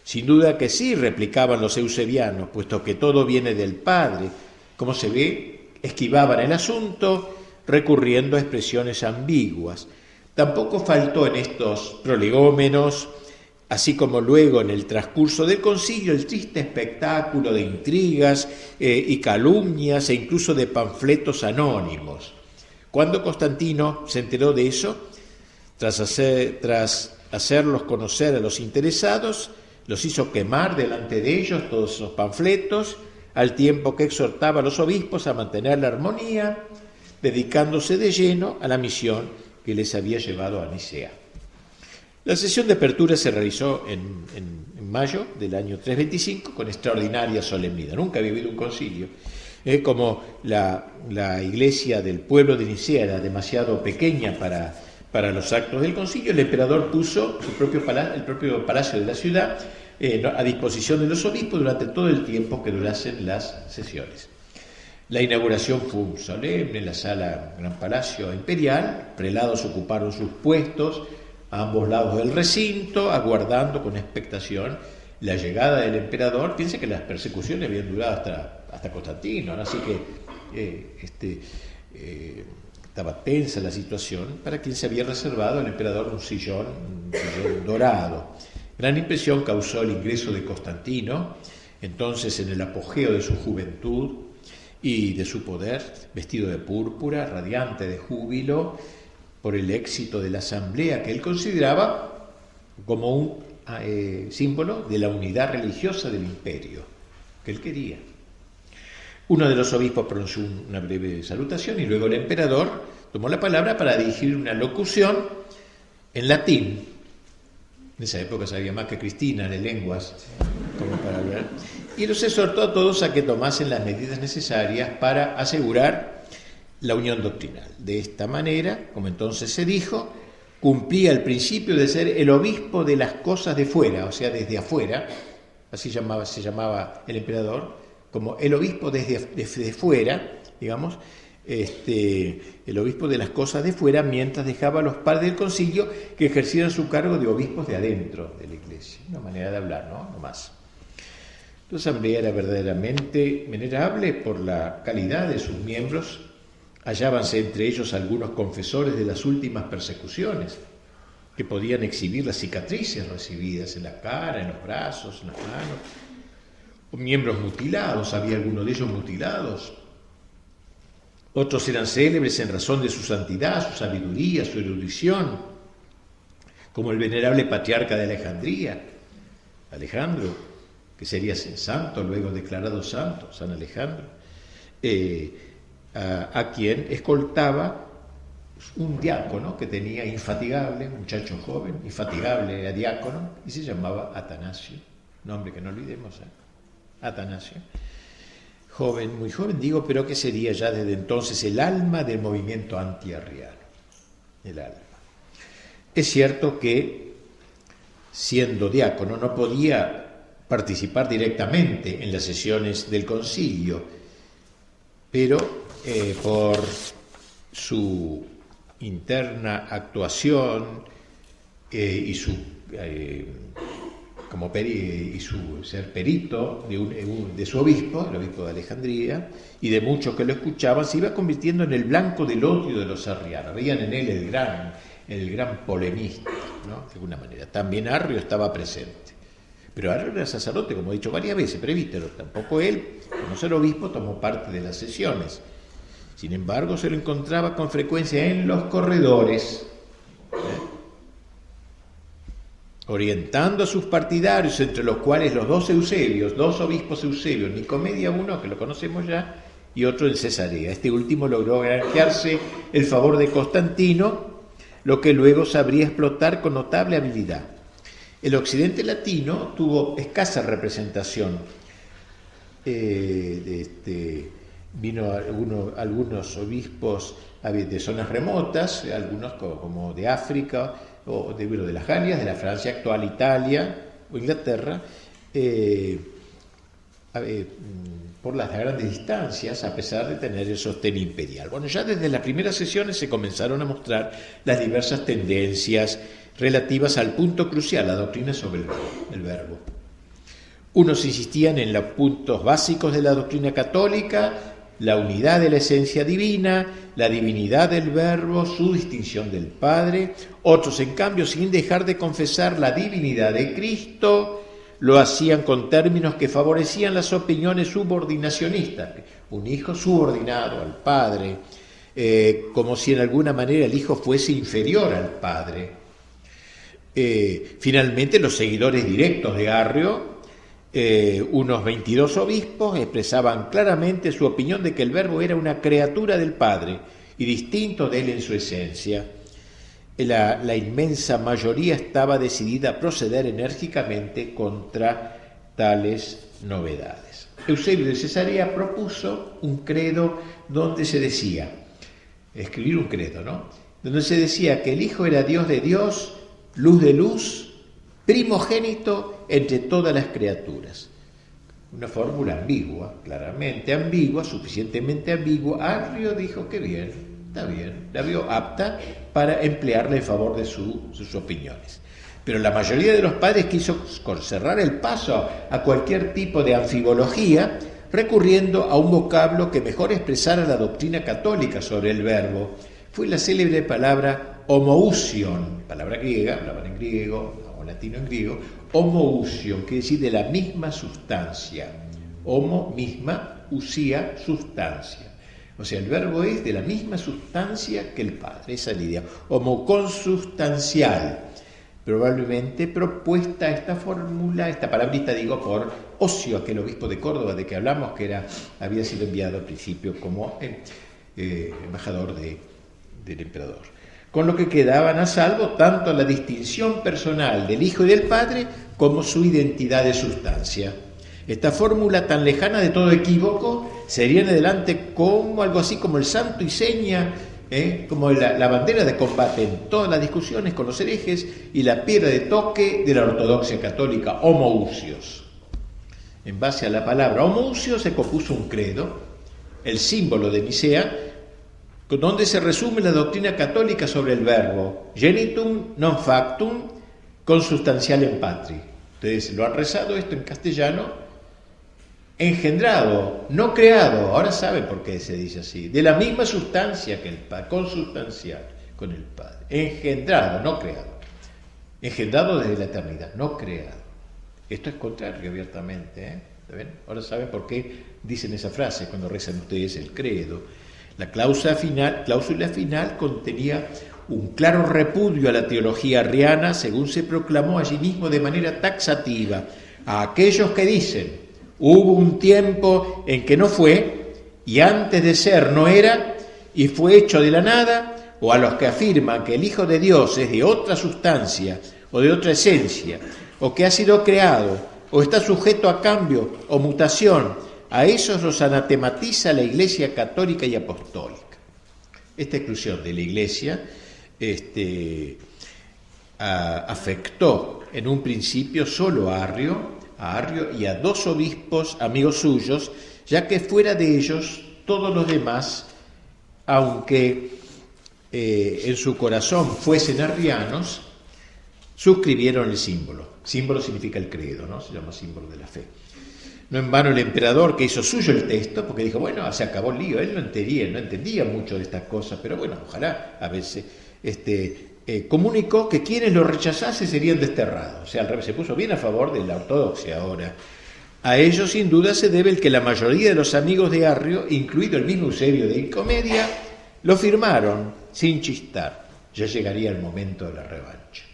Sin duda que sí, replicaban los eusebianos, puesto que todo viene del Padre. Como se ve, esquivaban el asunto recurriendo a expresiones ambiguas. Tampoco faltó en estos prolegómenos, así como luego en el transcurso del concilio, el triste espectáculo de intrigas y calumnias e incluso de panfletos anónimos. Cuando Constantino se enteró de eso, tras hacerlos conocer a los interesados, los hizo quemar delante de ellos todos esos panfletos, al tiempo que exhortaba a los obispos a mantener la armonía, dedicándose de lleno a la misión que les había llevado a Nicea. La sesión de apertura se realizó en mayo del año 325 con extraordinaria solemnidad. Nunca había habido un concilio. Como la iglesia del pueblo de Nicea era demasiado pequeña para los actos del concilio, el emperador puso el propio palacio de la ciudad a disposición de los obispos durante todo el tiempo que durasen las sesiones. La inauguración fue solemne en la sala Gran Palacio Imperial. Prelados ocuparon sus puestos a ambos lados del recinto, aguardando con expectación la llegada del emperador. Piense que las persecuciones habían durado hasta Constantino, ¿no? Así que estaba tensa la situación, para quien se había reservado el emperador un sillón dorado. Gran impresión causó el ingreso de Constantino, entonces en el apogeo de su juventud y de su poder, vestido de púrpura, radiante de júbilo, por el éxito de la asamblea que él consideraba como un símbolo de la unidad religiosa del imperio que él quería. Uno de los obispos pronunció una breve salutación y luego el emperador tomó la palabra para dirigir una locución en latín. En esa época sabía más que Cristina de lenguas, como para hablar. Y los exhortó a todos a que tomasen las medidas necesarias para asegurar la unión doctrinal. De esta manera, como entonces se dijo, cumplía el principio de ser el obispo de las cosas de fuera, o sea, desde afuera, así se llamaba el emperador, como el obispo desde fuera, digamos, el obispo de las cosas de fuera, mientras dejaba a los padres del concilio que ejercieran su cargo de obispos de adentro de la iglesia. Una manera de hablar, ¿no? No más. La asamblea era verdaderamente venerable por la calidad de sus miembros. Hallábanse entre ellos algunos confesores de las últimas persecuciones, que podían exhibir las cicatrices recibidas en la cara, en los brazos, en las manos, o miembros mutilados, había algunos de ellos mutilados. Otros eran célebres en razón de su santidad, su sabiduría, su erudición, como el venerable patriarca de Alejandría, Alejandro, que sería santo, luego declarado santo, San Alejandro, a quien escoltaba un diácono que tenía infatigable, un muchacho joven, infatigable, era diácono, y se llamaba Atanasio, nombre que no olvidemos, Atanasio. Joven, muy joven, digo, pero que sería ya desde entonces el alma del movimiento antiarriano, el alma. Es cierto que, siendo diácono, no podía participar directamente en las sesiones del concilio, pero por su interna actuación y su ser perito de su obispo, el obispo de Alejandría, y de muchos que lo escuchaban, se iba convirtiendo en el blanco del odio de los arrianos. Veían en él el gran polemista, ¿no? De alguna manera. También Arrio estaba presente. Pero Arrio era sacerdote, como he dicho varias veces, presbítero. Tampoco él, como ser obispo, tomó parte de las sesiones. Sin embargo, se lo encontraba con frecuencia en los corredores, orientando a sus partidarios, entre los cuales los dos obispos Eusebios, Nicomedia uno, que lo conocemos ya, y otro en Cesarea. Este último logró granjearse el favor de Constantino, lo que luego sabría explotar con notable habilidad. El occidente latino tuvo escasa representación. Vino algunos obispos de zonas remotas, algunos como de África, o de las Galias, de la Francia actual, Italia o Inglaterra, por las grandes distancias, a pesar de tener el sostén imperial. Bueno, ya desde las primeras sesiones se comenzaron a mostrar las diversas tendencias relativas al punto crucial, la doctrina sobre el verbo. Unos insistían en los puntos básicos de la doctrina católica, la unidad de la esencia divina, la divinidad del Verbo, su distinción del Padre. Otros, en cambio, sin dejar de confesar la divinidad de Cristo, lo hacían con términos que favorecían las opiniones subordinacionistas. Un hijo subordinado al Padre, como si en alguna manera el hijo fuese inferior al Padre. Finalmente, los seguidores directos de Arrio, unos 22 obispos, expresaban claramente su opinión de que el Verbo era una criatura del Padre y distinto de él en su esencia. La inmensa mayoría estaba decidida a proceder enérgicamente contra tales novedades. Eusebio de Cesarea propuso un credo donde se decía, escribir un credo, ¿no? Donde se decía que el Hijo era Dios de Dios, luz de luz, primogénito entre todas las criaturas. Una fórmula ambigua, claramente ambigua, suficientemente ambigua. Arrio dijo que bien, está bien, la vio apta para emplearla en favor de sus opiniones. Pero la mayoría de los padres quiso cerrar el paso a cualquier tipo de anfibología, recurriendo a un vocablo que mejor expresara la doctrina católica sobre el verbo. Fue la célebre palabra homoousion, palabra griega, hablaban en griego, latino en griego, homoousion, quiere decir de la misma sustancia. Homo, misma, usía, sustancia. O sea, el verbo es de la misma sustancia que el Padre, esa es la idea. Homoconsubstancial. Probablemente propuesta esta fórmula, esta palabrita digo, por Ocio, aquel obispo de Córdoba de que hablamos, que había sido enviado al principio como embajador del emperador. con lo que quedaban a salvo tanto la distinción personal del Hijo y del Padre como su identidad de sustancia. Esta fórmula tan lejana de todo equívoco sería en adelante como algo así como el santo y seña, como la bandera de combate en todas las discusiones con los herejes y la piedra de toque de la ortodoxia católica, homoousios. En base a la palabra homoousios se compuso un credo, el símbolo de Nicea, donde se resume la doctrina católica sobre el verbo genitum non factum consubstantialem patri. Ustedes lo han rezado esto en castellano, engendrado, no creado, ahora saben por qué se dice así, de la misma sustancia que el Padre, consubstancial con el Padre, engendrado, no creado, engendrado desde la eternidad, no creado. Esto es contrario abiertamente, ¿ven? Ahora saben por qué dicen esa frase cuando rezan ustedes el credo. La cláusula final contenía un claro repudio a la teología arriana, según se proclamó allí mismo de manera taxativa, a aquellos que dicen: hubo un tiempo en que no fue, y antes de ser no era, y fue hecho de la nada, o a los que afirman que el Hijo de Dios es de otra sustancia, o de otra esencia, o que ha sido creado, o está sujeto a cambio o mutación. A esos los anatematiza la Iglesia católica y apostólica. Esta exclusión de la Iglesia afectó en un principio solo a Arrio y a 2 obispos amigos suyos, ya que fuera de ellos todos los demás, aunque en su corazón fuesen arrianos, suscribieron el símbolo. Símbolo significa el credo, ¿no? Se llama símbolo de la fe. No en vano el emperador, que hizo suyo el texto, porque dijo, bueno, se acabó el lío. Él no entendía mucho de estas cosas, pero bueno, ojalá a veces comunicó que quienes lo rechazasen serían desterrados. O sea, al revés, se puso bien a favor de la ortodoxia ahora. A ello sin duda se debe el que la mayoría de los amigos de Arrio, incluido el mismo Eusebio de Nicomedia, lo firmaron sin chistar. Ya llegaría el momento de la revancha.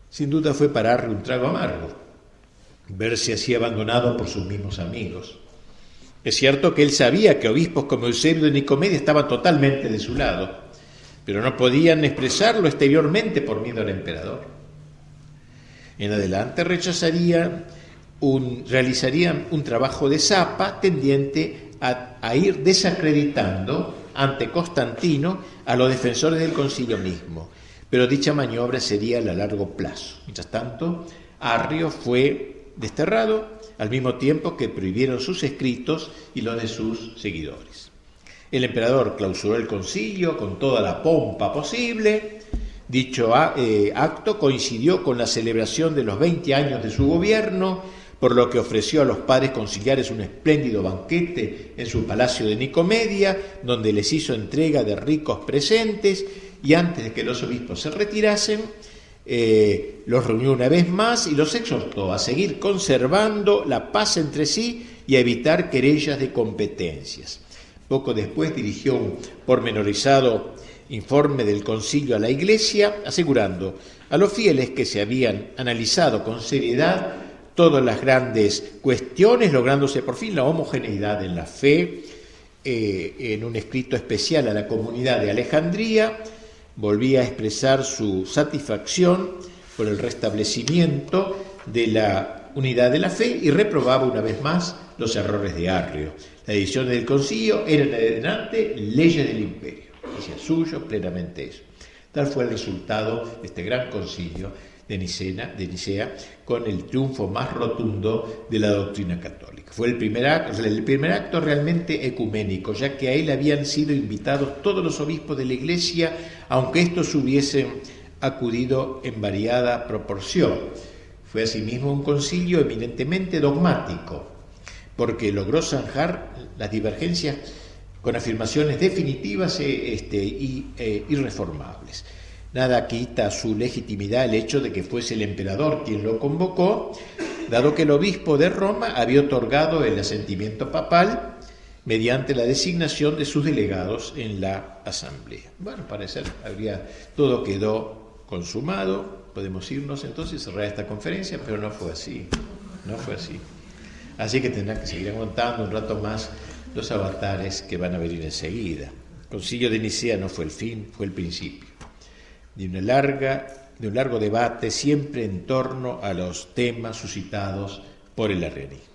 Sin duda fue para Arrio un trago amargo verse así abandonado por sus mismos amigos. Es cierto que él sabía que obispos como Eusebio de Nicomedia estaban totalmente de su lado, pero no podían expresarlo exteriormente por miedo al emperador. En adelante realizarían un trabajo de zapa tendiente a ir desacreditando ante Constantino a los defensores del concilio mismo, pero dicha maniobra sería a largo plazo. Mientras tanto, Arrio fue desterrado al mismo tiempo que prohibieron sus escritos y los de sus seguidores. El emperador clausuró el concilio con toda la pompa posible. Dicho acto coincidió con la celebración de los 20 años de su gobierno, por lo que ofreció a los padres conciliares un espléndido banquete en su palacio de Nicomedia, donde les hizo entrega de ricos presentes, y antes de que los obispos se retirasen, los reunió una vez más y los exhortó a seguir conservando la paz entre sí y a evitar querellas de competencias. Poco después dirigió un pormenorizado informe del concilio a la Iglesia, asegurando a los fieles que se habían analizado con seriedad todas las grandes cuestiones, lográndose por fin la homogeneidad en la fe. En un escrito especial a la comunidad de Alejandría, volvía a expresar su satisfacción por el restablecimiento de la unidad de la fe y reprobaba una vez más los errores de Arrio. Las decisiones del concilio eran en adelante leyes del imperio, hacía suyo plenamente eso. Tal fue el resultado de este gran concilio de Nicea, con el triunfo más rotundo de la doctrina católica. Fue el primer acto realmente ecuménico, ya que a él habían sido invitados todos los obispos de la Iglesia, aunque estos hubiesen acudido en variada proporción. Fue asimismo un concilio eminentemente dogmático, porque logró zanjar las divergencias con afirmaciones definitivas y irreformables. Nada quita su legitimidad el hecho de que fuese el emperador quien lo convocó, dado que el obispo de Roma había otorgado el asentimiento papal mediante la designación de sus delegados en la asamblea. Bueno, parece todo quedó consumado, podemos irnos entonces y cerrar esta conferencia, pero no fue así. Así que tendrán que seguir aguantando un rato más los avatares que van a venir enseguida. Concilio de Nicea no fue el fin, fue el principio de un largo debate, siempre en torno a los temas suscitados por el arrianismo.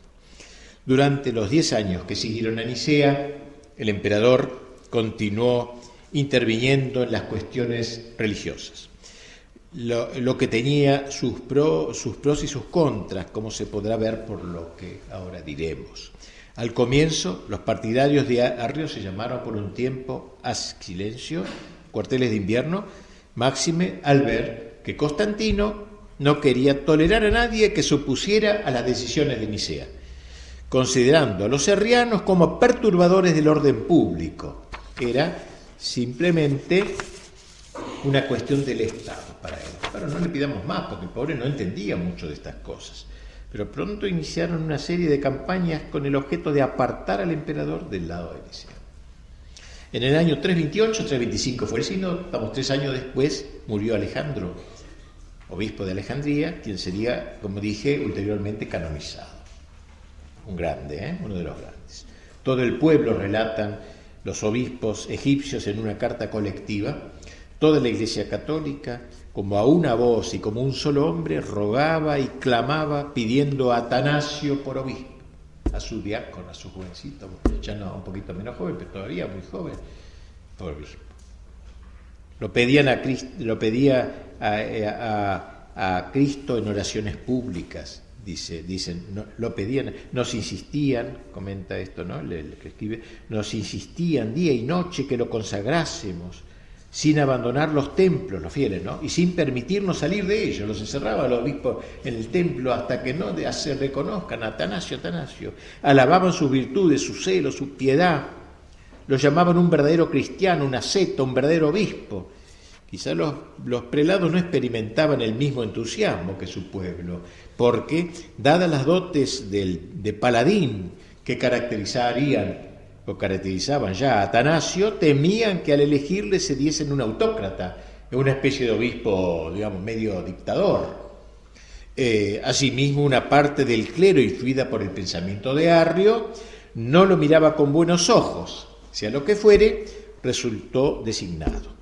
Durante los 10 años que siguieron a Nicea, el emperador continuó interviniendo en las cuestiones religiosas, lo que tenía sus pros y sus contras, como se podrá ver por lo que ahora diremos. Al comienzo, los partidarios de Arrio se llamaron por un tiempo a silencio, cuarteles de invierno, máxime al ver que Constantino no quería tolerar a nadie que se opusiera a las decisiones de Nicea, considerando a los arrianos como perturbadores del orden público. Era simplemente una cuestión del Estado para él. Pero no le pidamos más, porque el pobre no entendía mucho de estas cosas. Pero pronto iniciaron una serie de campañas con el objeto de apartar al emperador del lado de Nicea. En el año 328, 325 fue el sínodo, estamos 3 años después, murió Alejandro, obispo de Alejandría, quien sería, como dije, ulteriormente canonizado. Un grande, uno de los grandes. Todo el pueblo, relatan los obispos egipcios en una carta colectiva, toda la Iglesia católica, como a una voz y como un solo hombre, rogaba y clamaba pidiendo a Atanasio por obispo, a su diácono, a su jovencito, ya no, un poquito menos joven, pero todavía muy joven, por obispo. Lo pedía a Cristo en oraciones públicas, dicen, no, lo pedían, nos insistían, comenta esto, ¿no? El que escribe, nos insistían día y noche que lo consagrásemos, sin abandonar los templos, los fieles, ¿no? Y sin permitirnos salir de ellos. Los encerraba los obispos en el templo hasta que no se reconozcan a Atanasio. Alababan sus virtudes, su celo, su piedad. Lo llamaban un verdadero cristiano, un asceta, un verdadero obispo. Quizá los prelados no experimentaban el mismo entusiasmo que su pueblo, porque, dadas las dotes de paladín que caracterizaban ya a Atanasio, temían que al elegirle se diesen un autócrata, una especie de obispo, digamos, medio dictador. Asimismo, una parte del clero, influida por el pensamiento de Arrio, no lo miraba con buenos ojos, sea lo que fuere, resultó designado,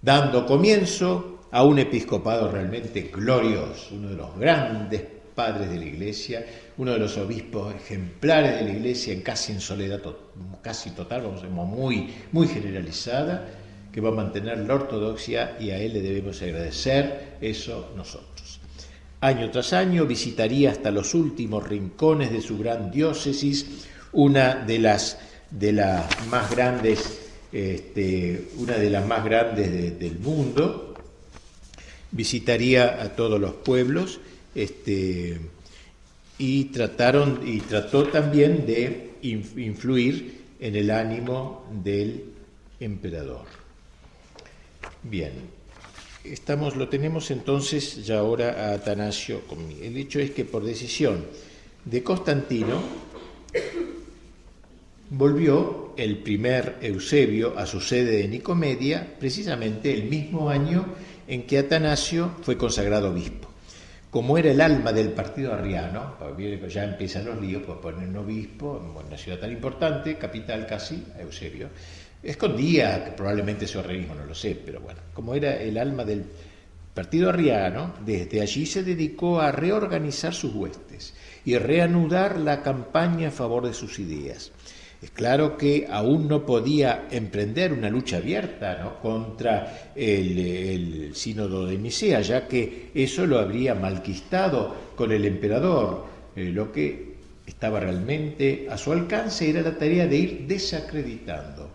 dando comienzo a un episcopado realmente glorioso, uno de los grandes padres de la Iglesia, uno de los obispos ejemplares de la Iglesia, casi en soledad casi total, vamos a decir, muy generalizada, que va a mantener la ortodoxia, y a él le debemos agradecer eso nosotros. Año tras año visitaría hasta los últimos rincones de su gran diócesis, una de las más grandes del mundo. Visitaría a todos los pueblos, y trató también de influir en el ánimo del emperador. Bien, lo tenemos entonces ya ahora a Atanasio conmigo. El hecho es que por decisión de Constantino volvió el primer Eusebio a su sede de Nicomedia, precisamente el mismo año en que Atanasio fue consagrado obispo. Como era el alma del partido arriano, ya empiezan los líos, por poner un obispo en una ciudad tan importante, capital casi, a Eusebio. Escondía que probablemente su arrianismo, no lo sé, pero bueno, como era el alma del partido arriano, desde allí se dedicó a reorganizar sus huestes y reanudar la campaña a favor de sus ideas. Es claro que aún no podía emprender una lucha abierta, ¿no?, contra el sínodo de Nicea, ya que eso lo habría malquistado con el emperador. Lo que estaba realmente a su alcance era la tarea de ir desacreditando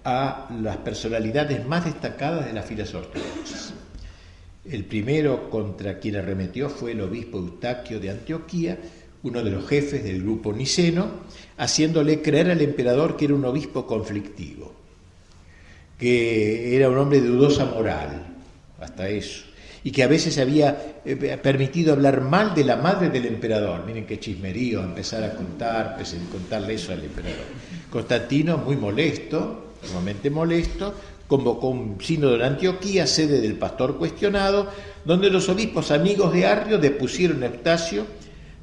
a las personalidades más destacadas de las filas ortodoxas. El primero contra quien arremetió fue el obispo Eustaquio de Antioquía, uno de los jefes del grupo niceno, haciéndole creer al emperador que era un obispo conflictivo, que era un hombre de dudosa moral, hasta eso, y que a veces había permitido hablar mal de la madre del emperador. Miren qué chismerío empezar a contarle eso al emperador. Constantino, muy molesto, sumamente molesto, convocó un sínodo en Antioquía, sede del pastor cuestionado, donde los obispos amigos de Arrio depusieron a Eustaquio,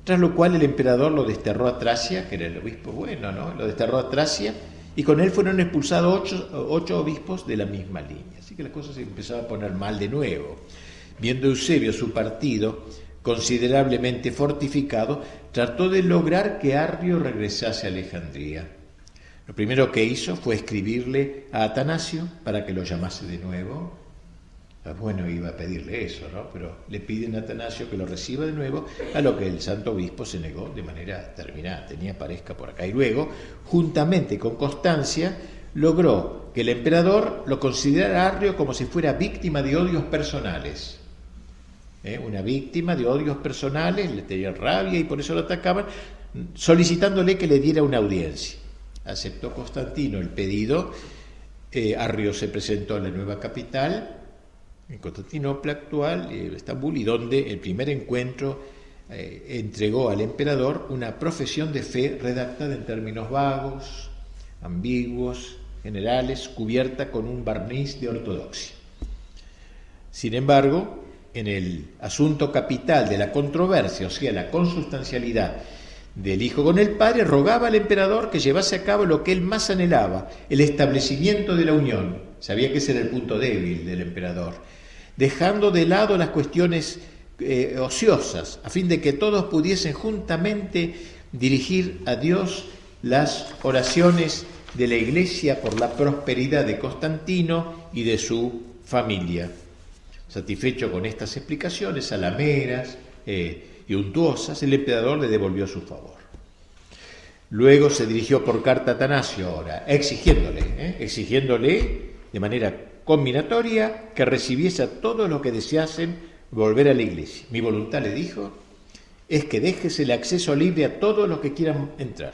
tras lo cual el emperador lo desterró a Tracia, que era el obispo bueno, ¿no? Lo desterró a Tracia y con él fueron expulsados 8 obispos de la misma línea. Así que la cosa se empezaba a poner mal de nuevo. Viendo Eusebio su partido considerablemente fortificado, trató de lograr que Arrio regresase a Alejandría. Lo primero que hizo fue escribirle a Atanasio para que lo llamase de nuevo. Bueno, iba a pedirle eso, ¿no? Pero le piden a Atanasio que lo reciba de nuevo, a lo que el santo obispo se negó de manera terminada, tenía parezca por acá. Y luego, juntamente con Constancia, logró que el emperador lo considerara a Arrio como si fuera víctima de odios personales. Una víctima de odios personales, le tenían rabia y por eso lo atacaban, solicitándole que le diera una audiencia. Aceptó Constantino el pedido, Arrio se presentó a la nueva capital, en Constantinopla actual, Estambul, y donde el primer encuentro entregó al emperador una profesión de fe redactada en términos vagos, ambiguos, generales, cubierta con un barniz de ortodoxia. Sin embargo, en el asunto capital de la controversia, o sea, la consustancialidad del hijo con el padre, rogaba al emperador que llevase a cabo lo que él más anhelaba, el establecimiento de la unión. Sabía que ese era el punto débil del emperador, dejando de lado las cuestiones ociosas, a fin de que todos pudiesen juntamente dirigir a Dios las oraciones de la Iglesia por la prosperidad de Constantino y de su familia. Satisfecho con estas explicaciones alameras y untuosas, el emperador le devolvió su favor. Luego se dirigió por carta a Atanasio, ahora, exigiéndole de manera combinatoria que recibiese a todos los que deseasen volver a la iglesia. Mi voluntad, le dijo, es que dejes el acceso libre a todos los que quieran entrar.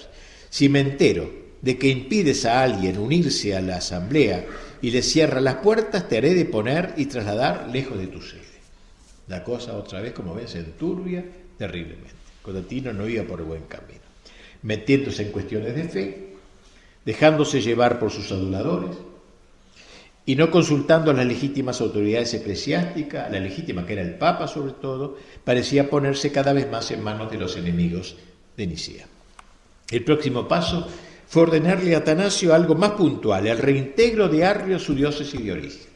Si me entero de que impides a alguien unirse a la asamblea y le cierras las puertas, te haré deponer y trasladar lejos de tu sede. La cosa otra vez, como ven, se enturbia terriblemente. Constantino no iba por el buen camino, metiéndose en cuestiones de fe, dejándose llevar por sus aduladores y no consultando a las legítimas autoridades eclesiásticas, la legítima que era el Papa sobre todo, parecía ponerse cada vez más en manos de los enemigos de Nicea. El próximo paso fue ordenarle a Atanasio algo más puntual, el reintegro de Arrio a su diócesis de origen.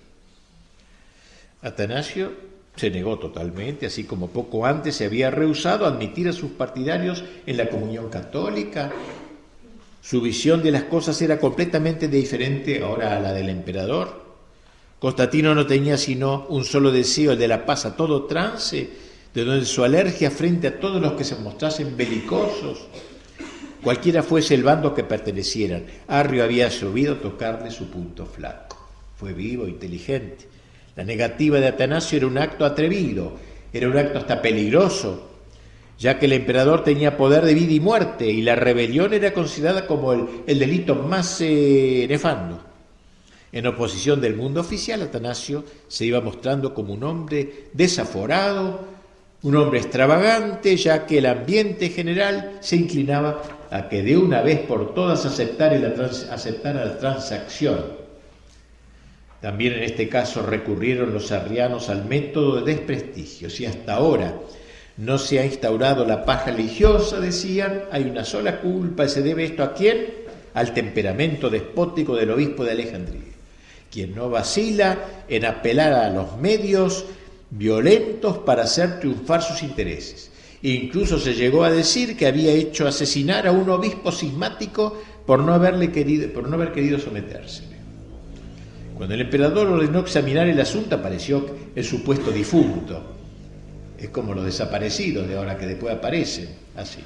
Atanasio se negó totalmente, así como poco antes se había rehusado a admitir a sus partidarios en la comunión católica. Su visión de las cosas era completamente diferente ahora a la del emperador. Constantino no tenía sino un solo deseo, el de la paz a todo trance, de donde su alergia frente a todos los que se mostrasen belicosos, cualquiera fuese el bando que pertenecieran. Arrio había sabido tocarle su punto flaco. Fue vivo, inteligente. La negativa de Atanasio era un acto atrevido, era un acto hasta peligroso, ya que el emperador tenía poder de vida y muerte y la rebelión era considerada como el delito más nefando. En oposición del mundo oficial, Atanasio se iba mostrando como un hombre desaforado, un hombre extravagante, ya que el ambiente general se inclinaba a que de una vez por todas aceptara la transacción. También en este caso recurrieron los arrianos al método de desprestigio. Si hasta ahora no se ha instaurado la paz religiosa, decían, hay una sola culpa, y se debe esto ¿a quién? Al temperamento despótico del obispo de Alejandría, quien no vacila en apelar a los medios violentos para hacer triunfar sus intereses. Incluso se llegó a decir que había hecho asesinar a un obispo cismático por no haber querido someterse. Cuando el emperador ordenó examinar el asunto, apareció el supuesto difunto. Es como los desaparecidos de ahora que después aparecen, así.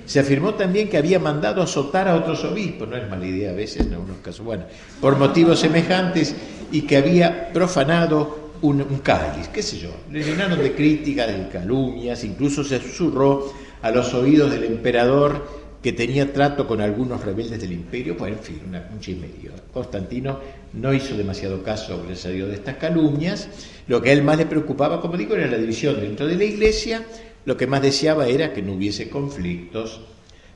Se afirmó también que había mandado azotar a otros obispos, no es mala idea a veces en algunos casos, bueno, por motivos semejantes, y que había profanado un cáliz, qué sé yo. Le llenaron de críticas, de calumnias, incluso se susurró a los oídos del emperador que tenía trato con algunos rebeldes del imperio, pues en fin, un chismerío. Constantino no hizo demasiado caso, gracias a Dios, de estas calumnias. Lo que a él más le preocupaba, como digo, era la división dentro de la iglesia. Lo que más deseaba era que no hubiese conflictos.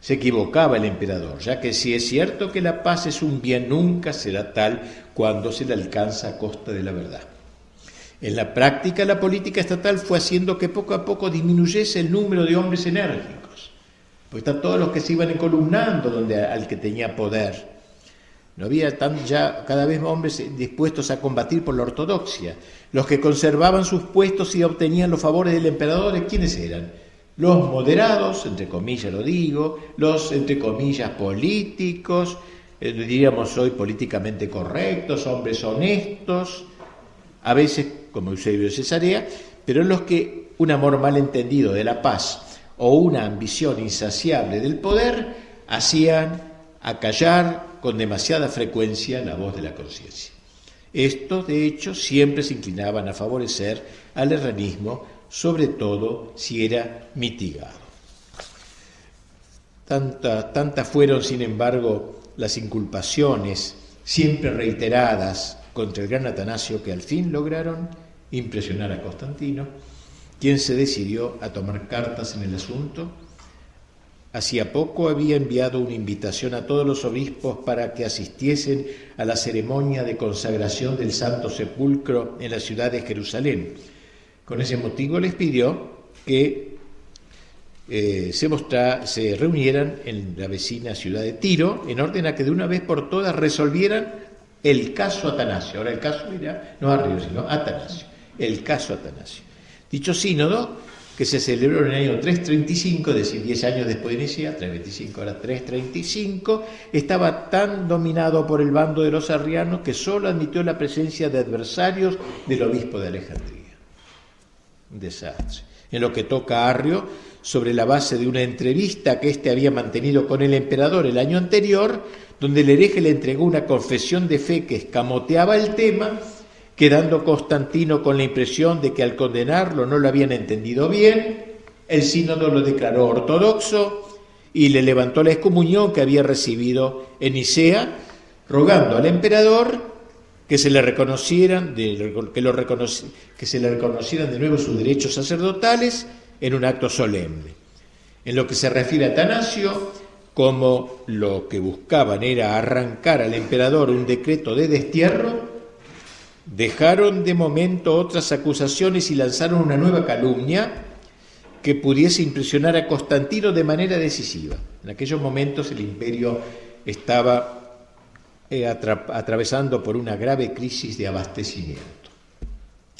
Se equivocaba el emperador, ya que si es cierto que la paz es un bien, nunca será tal cuando se la alcanza a costa de la verdad. En la práctica, la política estatal fue haciendo que poco a poco disminuyese el número de hombres enérgicos, porque están todos los que se iban encolumnando al que tenía poder. No había ya cada vez hombres dispuestos a combatir por la ortodoxia. Los que conservaban sus puestos y obtenían los favores del emperador, ¿quiénes eran? Los moderados, entre comillas lo digo, los, entre comillas, políticos, diríamos hoy políticamente correctos, hombres honestos, a veces como Eusebio de Cesarea, pero en los que un amor mal entendido de la paz o una ambición insaciable del poder hacían acallar con demasiada frecuencia la voz de la conciencia. Estos, de hecho, siempre se inclinaban a favorecer al erranismo, sobre todo si era mitigado. Tantas fueron, sin embargo, las inculpaciones siempre reiteradas contra el gran Atanasio que al fin lograron impresionar a Constantino, quien se decidió a tomar cartas en el asunto. Hacía poco había enviado una invitación a todos los obispos para que asistiesen a la ceremonia de consagración del Santo Sepulcro en la ciudad de Jerusalén. Con ese motivo les pidió que se reunieran en la vecina ciudad de Tiro, en orden a que de una vez por todas resolvieran el caso Atanasio. Ahora el caso era no Arrio, sino Atanasio. El caso Atanasio. Dicho sínodo, que se celebró en el año 335, es decir, 10 años después de Nicea, 325, ahora 335, estaba tan dominado por el bando de los arrianos que solo admitió la presencia de adversarios del obispo de Alejandría. Un desastre. En lo que toca a Arrio, sobre la base de una entrevista que éste había mantenido con el emperador el año anterior, donde el hereje le entregó una confesión de fe que escamoteaba el tema, quedando Constantino con la impresión de que al condenarlo no lo habían entendido bien, el sínodo lo declaró ortodoxo y le levantó la excomunión que había recibido en Nicea, rogando al emperador que se le reconocieran de nuevo sus derechos sacerdotales en un acto solemne. En lo que se refiere a Atanasio, como lo que buscaban era arrancar al emperador un decreto de destierro, dejaron de momento otras acusaciones y lanzaron una nueva calumnia que pudiese impresionar a Constantino de manera decisiva. En aquellos momentos el imperio estaba atravesando por una grave crisis de abastecimiento.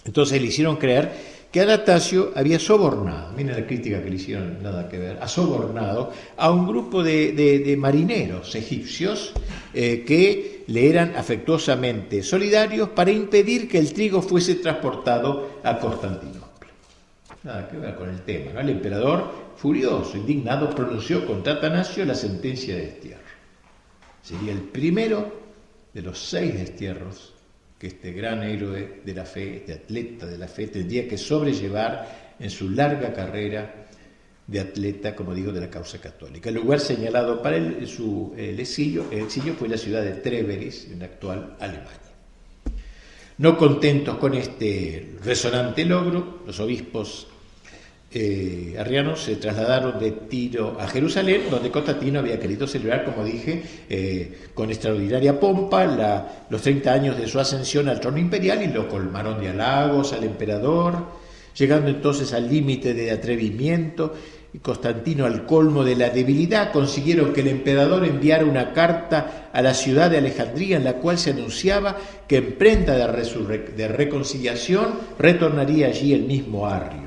Entonces le hicieron creer que Anastasio había sobornado, miren la crítica que le hicieron, nada que ver, ha sobornado a un grupo de marineros egipcios que le eran afectuosamente solidarios para impedir que el trigo fuese transportado a Constantinopla. Nada que ver con el tema, ¿no? El emperador, furioso, indignado, pronunció contra Atanasio la sentencia de destierro. Sería el primero de los 6 destierros que este gran héroe de la fe, este atleta de la fe, tendría que sobrellevar en su larga carrera de atleta, como digo, de la causa católica. El lugar señalado para el exilio fue la ciudad de Treveris, en la actual Alemania. No contentos con este resonante logro, los obispos arrianos se trasladaron de Tiro a Jerusalén, donde Constantino había querido celebrar, como dije, con extraordinaria pompa los 30 años de su ascensión al trono imperial, y lo colmaron de halagos al emperador, llegando entonces al límite de atrevimiento. Y Constantino, al colmo de la debilidad, consiguieron que el emperador enviara una carta a la ciudad de Alejandría en la cual se anunciaba que en prenda de reconciliación retornaría allí el mismo Arrio.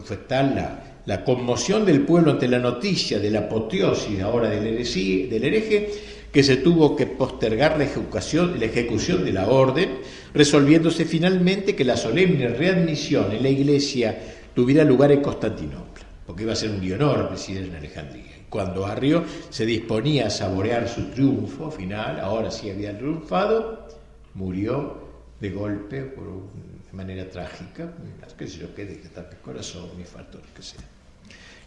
Fue tal la conmoción del pueblo ante la noticia de la apoteosis ahora del hereje, que se tuvo que postergar la ejecución de la orden, resolviéndose finalmente que la solemne readmisión en la iglesia tuviera lugar en Constantinopla, porque iba a ser un honor residir en Alejandría. Y cuando Arrio se disponía a saborear su triunfo final, ahora sí había triunfado, murió de golpe de manera trágica, qué sé yo, qué de ataque al corazón, un infarto, lo que sea.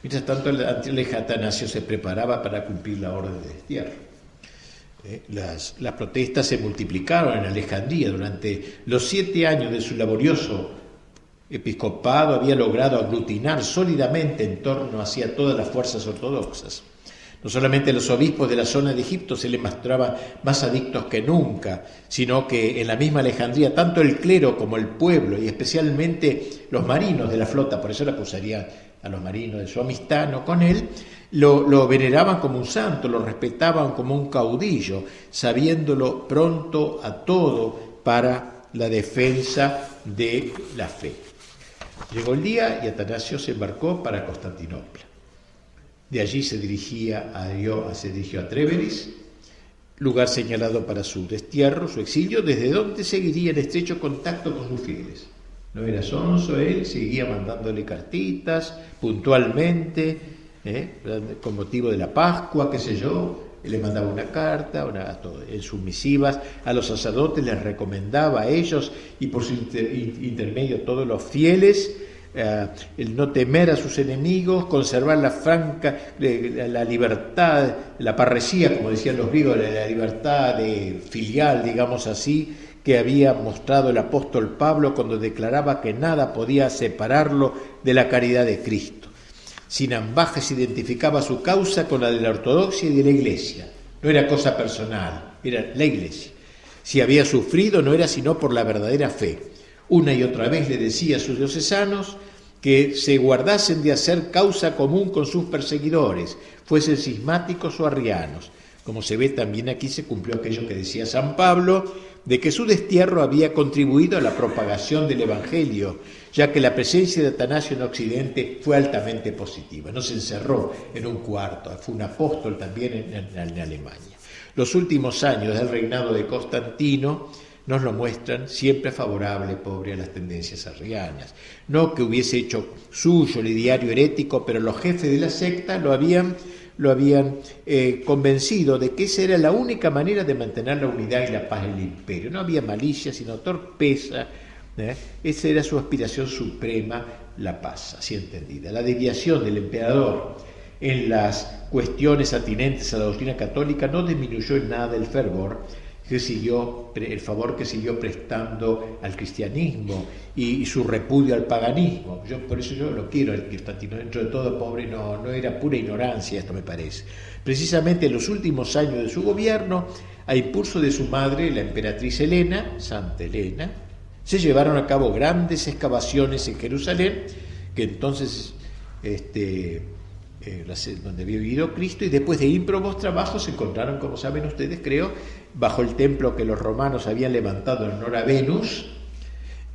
Mientras tanto, el Atanasio se preparaba para cumplir la orden de destierro. Las protestas se multiplicaron en Alejandría. Durante los 7 años de su laborioso episcopado había logrado aglutinar sólidamente en torno hacia todas las fuerzas ortodoxas. No solamente los obispos de la zona de Egipto se le mostraban más adictos que nunca, sino que en la misma Alejandría tanto el clero como el pueblo, y especialmente los marinos de la flota, por eso le acusarían a los marinos de su amistad, no con él, lo veneraban como un santo, lo respetaban como un caudillo, sabiéndolo pronto a todo para la defensa de la fe. Llegó el día y Atanasio se embarcó para Constantinopla. De allí se dirigió a Tréveris, lugar señalado para su destierro, su exilio, desde donde seguiría en estrecho contacto con sus fieles. No era sonso él, seguía mandándole cartitas puntualmente, con motivo de la Pascua, qué sé yo. Él le mandaba una carta, en sus misivas a los sacerdotes les recomendaba a ellos y por su intermedio a todos los fieles el no temer a sus enemigos, conservar la libertad, la parresía, como decían los griegos, la libertad filial, digamos así, que había mostrado el apóstol Pablo cuando declaraba que nada podía separarlo de la caridad de Cristo. Sin ambajes identificaba su causa con la de la ortodoxia y de la Iglesia. No era cosa personal, era la Iglesia. Si había sufrido no era sino por la verdadera fe. Una y otra vez le decía a sus diocesanos que se guardasen de hacer causa común con sus perseguidores, fuesen cismáticos o arrianos. Como se ve también aquí se cumplió aquello que decía San Pablo, de que su destierro había contribuido a la propagación del Evangelio, ya que la presencia de Atanasio en Occidente fue altamente positiva. No se encerró en un cuarto, fue un apóstol también en Alemania. Los últimos años del reinado de Constantino nos lo muestran siempre favorable, pobre, a las tendencias arrianas. No que hubiese hecho suyo el ideario herético, pero los jefes de la secta lo habían convencido de que esa era la única manera de mantener la unidad y la paz en el imperio. No había malicia, sino torpeza. Esa era su aspiración suprema, la paz, así entendida. La desviación del emperador en las cuestiones atinentes a la doctrina católica no disminuyó en nada el favor que siguió prestando al cristianismo y su repudio al paganismo. Por eso yo lo quiero al Constantino, dentro de todo, pobre, no era pura ignorancia, esto me parece. Precisamente en los últimos años de su gobierno, a impulso de su madre, la emperatriz Helena, Santa Helena, se llevaron a cabo grandes excavaciones en Jerusalén, que entonces donde había vivido Cristo, y después de ímprobos trabajos se encontraron, como saben ustedes, creo, bajo el templo que los romanos habían levantado en honor a Venus,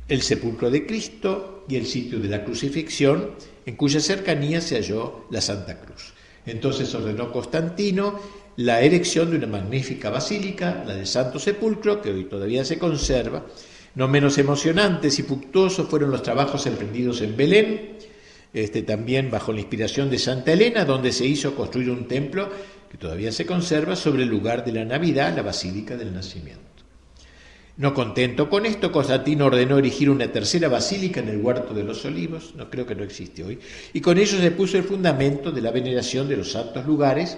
el sepulcro de Cristo y el sitio de la crucifixión, en cuya cercanía se halló la Santa Cruz. Entonces ordenó Constantino la erección de una magnífica basílica, la del Santo Sepulcro, que hoy todavía se conserva. No menos emocionantes y fructuosos fueron los trabajos emprendidos en Belén, también bajo la inspiración de Santa Helena, donde se hizo construir un templo que todavía se conserva sobre el lugar de la Navidad, la Basílica del Nacimiento. No contento con esto, Constantino ordenó erigir una tercera basílica en el Huerto de los Olivos, no creo que no existe hoy, y con ello se puso el fundamento de la veneración de los santos lugares,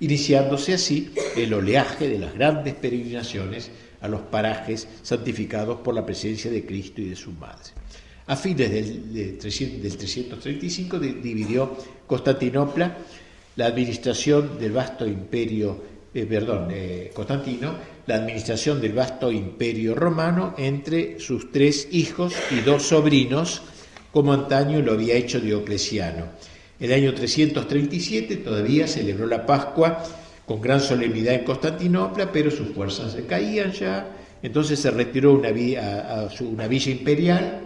iniciándose así el oleaje de las grandes peregrinaciones a los parajes santificados por la presencia de Cristo y de su Madre. A fines del 335 dividió Constantinopla la administración del vasto imperio, Constantino, la administración del vasto imperio romano entre sus 3 hijos y 2 sobrinos, como antaño lo había hecho Diocleciano. El año 337 todavía celebró la Pascua con gran solemnidad en Constantinopla, pero sus fuerzas se caían ya, entonces se retiró a una villa imperial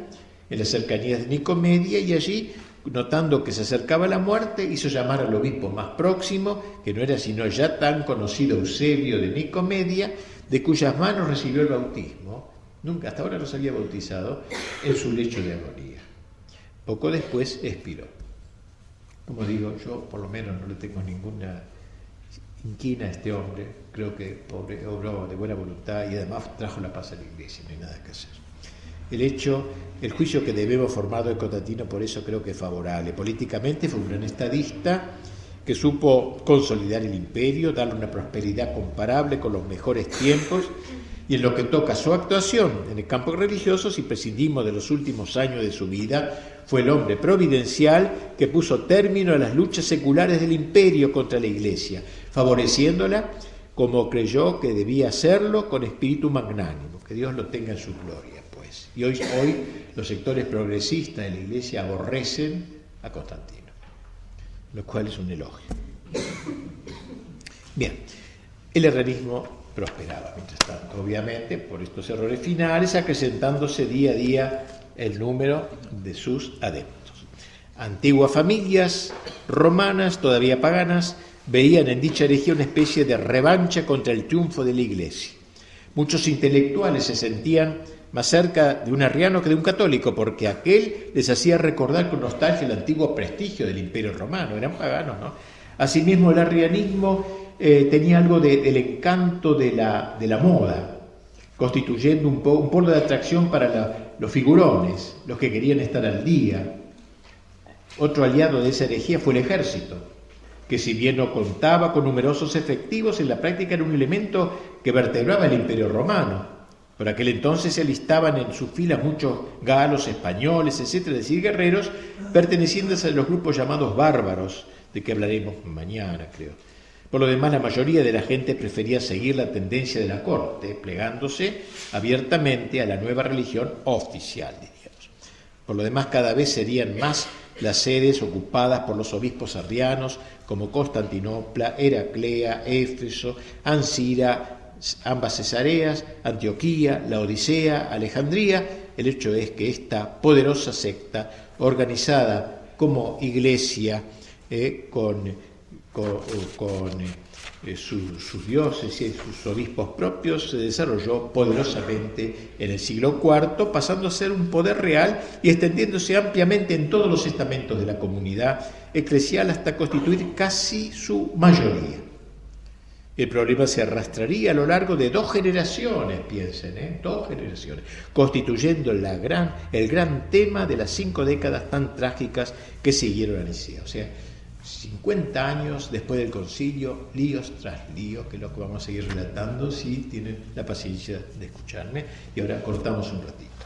en las cercanías de Nicomedia, y allí, notando que se acercaba la muerte, hizo llamar al obispo más próximo, que no era sino ya tan conocido Eusebio de Nicomedia, de cuyas manos recibió el bautismo. Nunca hasta ahora no se había bautizado, en su lecho de agonía. Poco después expiró. Como digo, yo por lo menos no le tengo ninguna inquina a este hombre, creo que pobre obró de buena voluntad y además trajo la paz a la Iglesia, no hay nada que hacer. El juicio que debemos formar de Constantino, por eso creo que es favorable. Políticamente fue un gran estadista que supo consolidar el imperio, darle una prosperidad comparable con los mejores tiempos, y en lo que toca a su actuación en el campo religioso, si prescindimos de los últimos años de su vida, fue el hombre providencial que puso término a las luchas seculares del imperio contra la Iglesia, favoreciéndola como creyó que debía hacerlo con espíritu magnánimo. Que Dios lo tenga en su gloria. Y hoy los sectores progresistas de la Iglesia aborrecen a Constantino, lo cual es un elogio. Bien, el herrerismo prosperaba mientras tanto, obviamente, por estos errores finales, acrecentándose día a día el número de sus adeptos. Antiguas familias romanas, todavía paganas, veían en dicha herejía una especie de revancha contra el triunfo de la Iglesia. Muchos intelectuales se sentían más cerca de un arriano que de un católico, porque aquel les hacía recordar con nostalgia el antiguo prestigio del Imperio Romano. Eran paganos, ¿no? Asimismo, el arrianismo tenía algo del encanto de la moda, constituyendo un polo de atracción para los figurones, los que querían estar al día. Otro aliado de esa herejía fue el ejército, que si bien no contaba con numerosos efectivos, en la práctica era un elemento que vertebraba el Imperio Romano. Por aquel entonces se alistaban en sus filas muchos galos, españoles, etcétera, es decir, guerreros pertenecientes a los grupos llamados bárbaros, de que hablaremos mañana, creo. Por lo demás, la mayoría de la gente prefería seguir la tendencia de la corte, plegándose abiertamente a la nueva religión oficial, diríamos. Por lo demás, cada vez serían más las sedes ocupadas por los obispos arrianos, como Constantinopla, Heraclea, Éfeso, Ancira, ambas Cesareas, Antioquía, la Odisea, Alejandría. El hecho es que esta poderosa secta, organizada como iglesia, con sus dioses y sus obispos propios, se desarrolló poderosamente en el siglo IV, pasando a ser un poder real y extendiéndose ampliamente en todos los estamentos de la comunidad eclesial hasta constituir casi su mayoría. El problema se arrastraría a lo largo de 2 generaciones, piensen, 2 generaciones, constituyendo el gran tema de las 5 décadas tan trágicas que siguieron a Nicea. O sea, 50 años después del concilio, líos tras líos, que es lo que vamos a seguir relatando si tienen la paciencia de escucharme. Y ahora cortamos un ratito.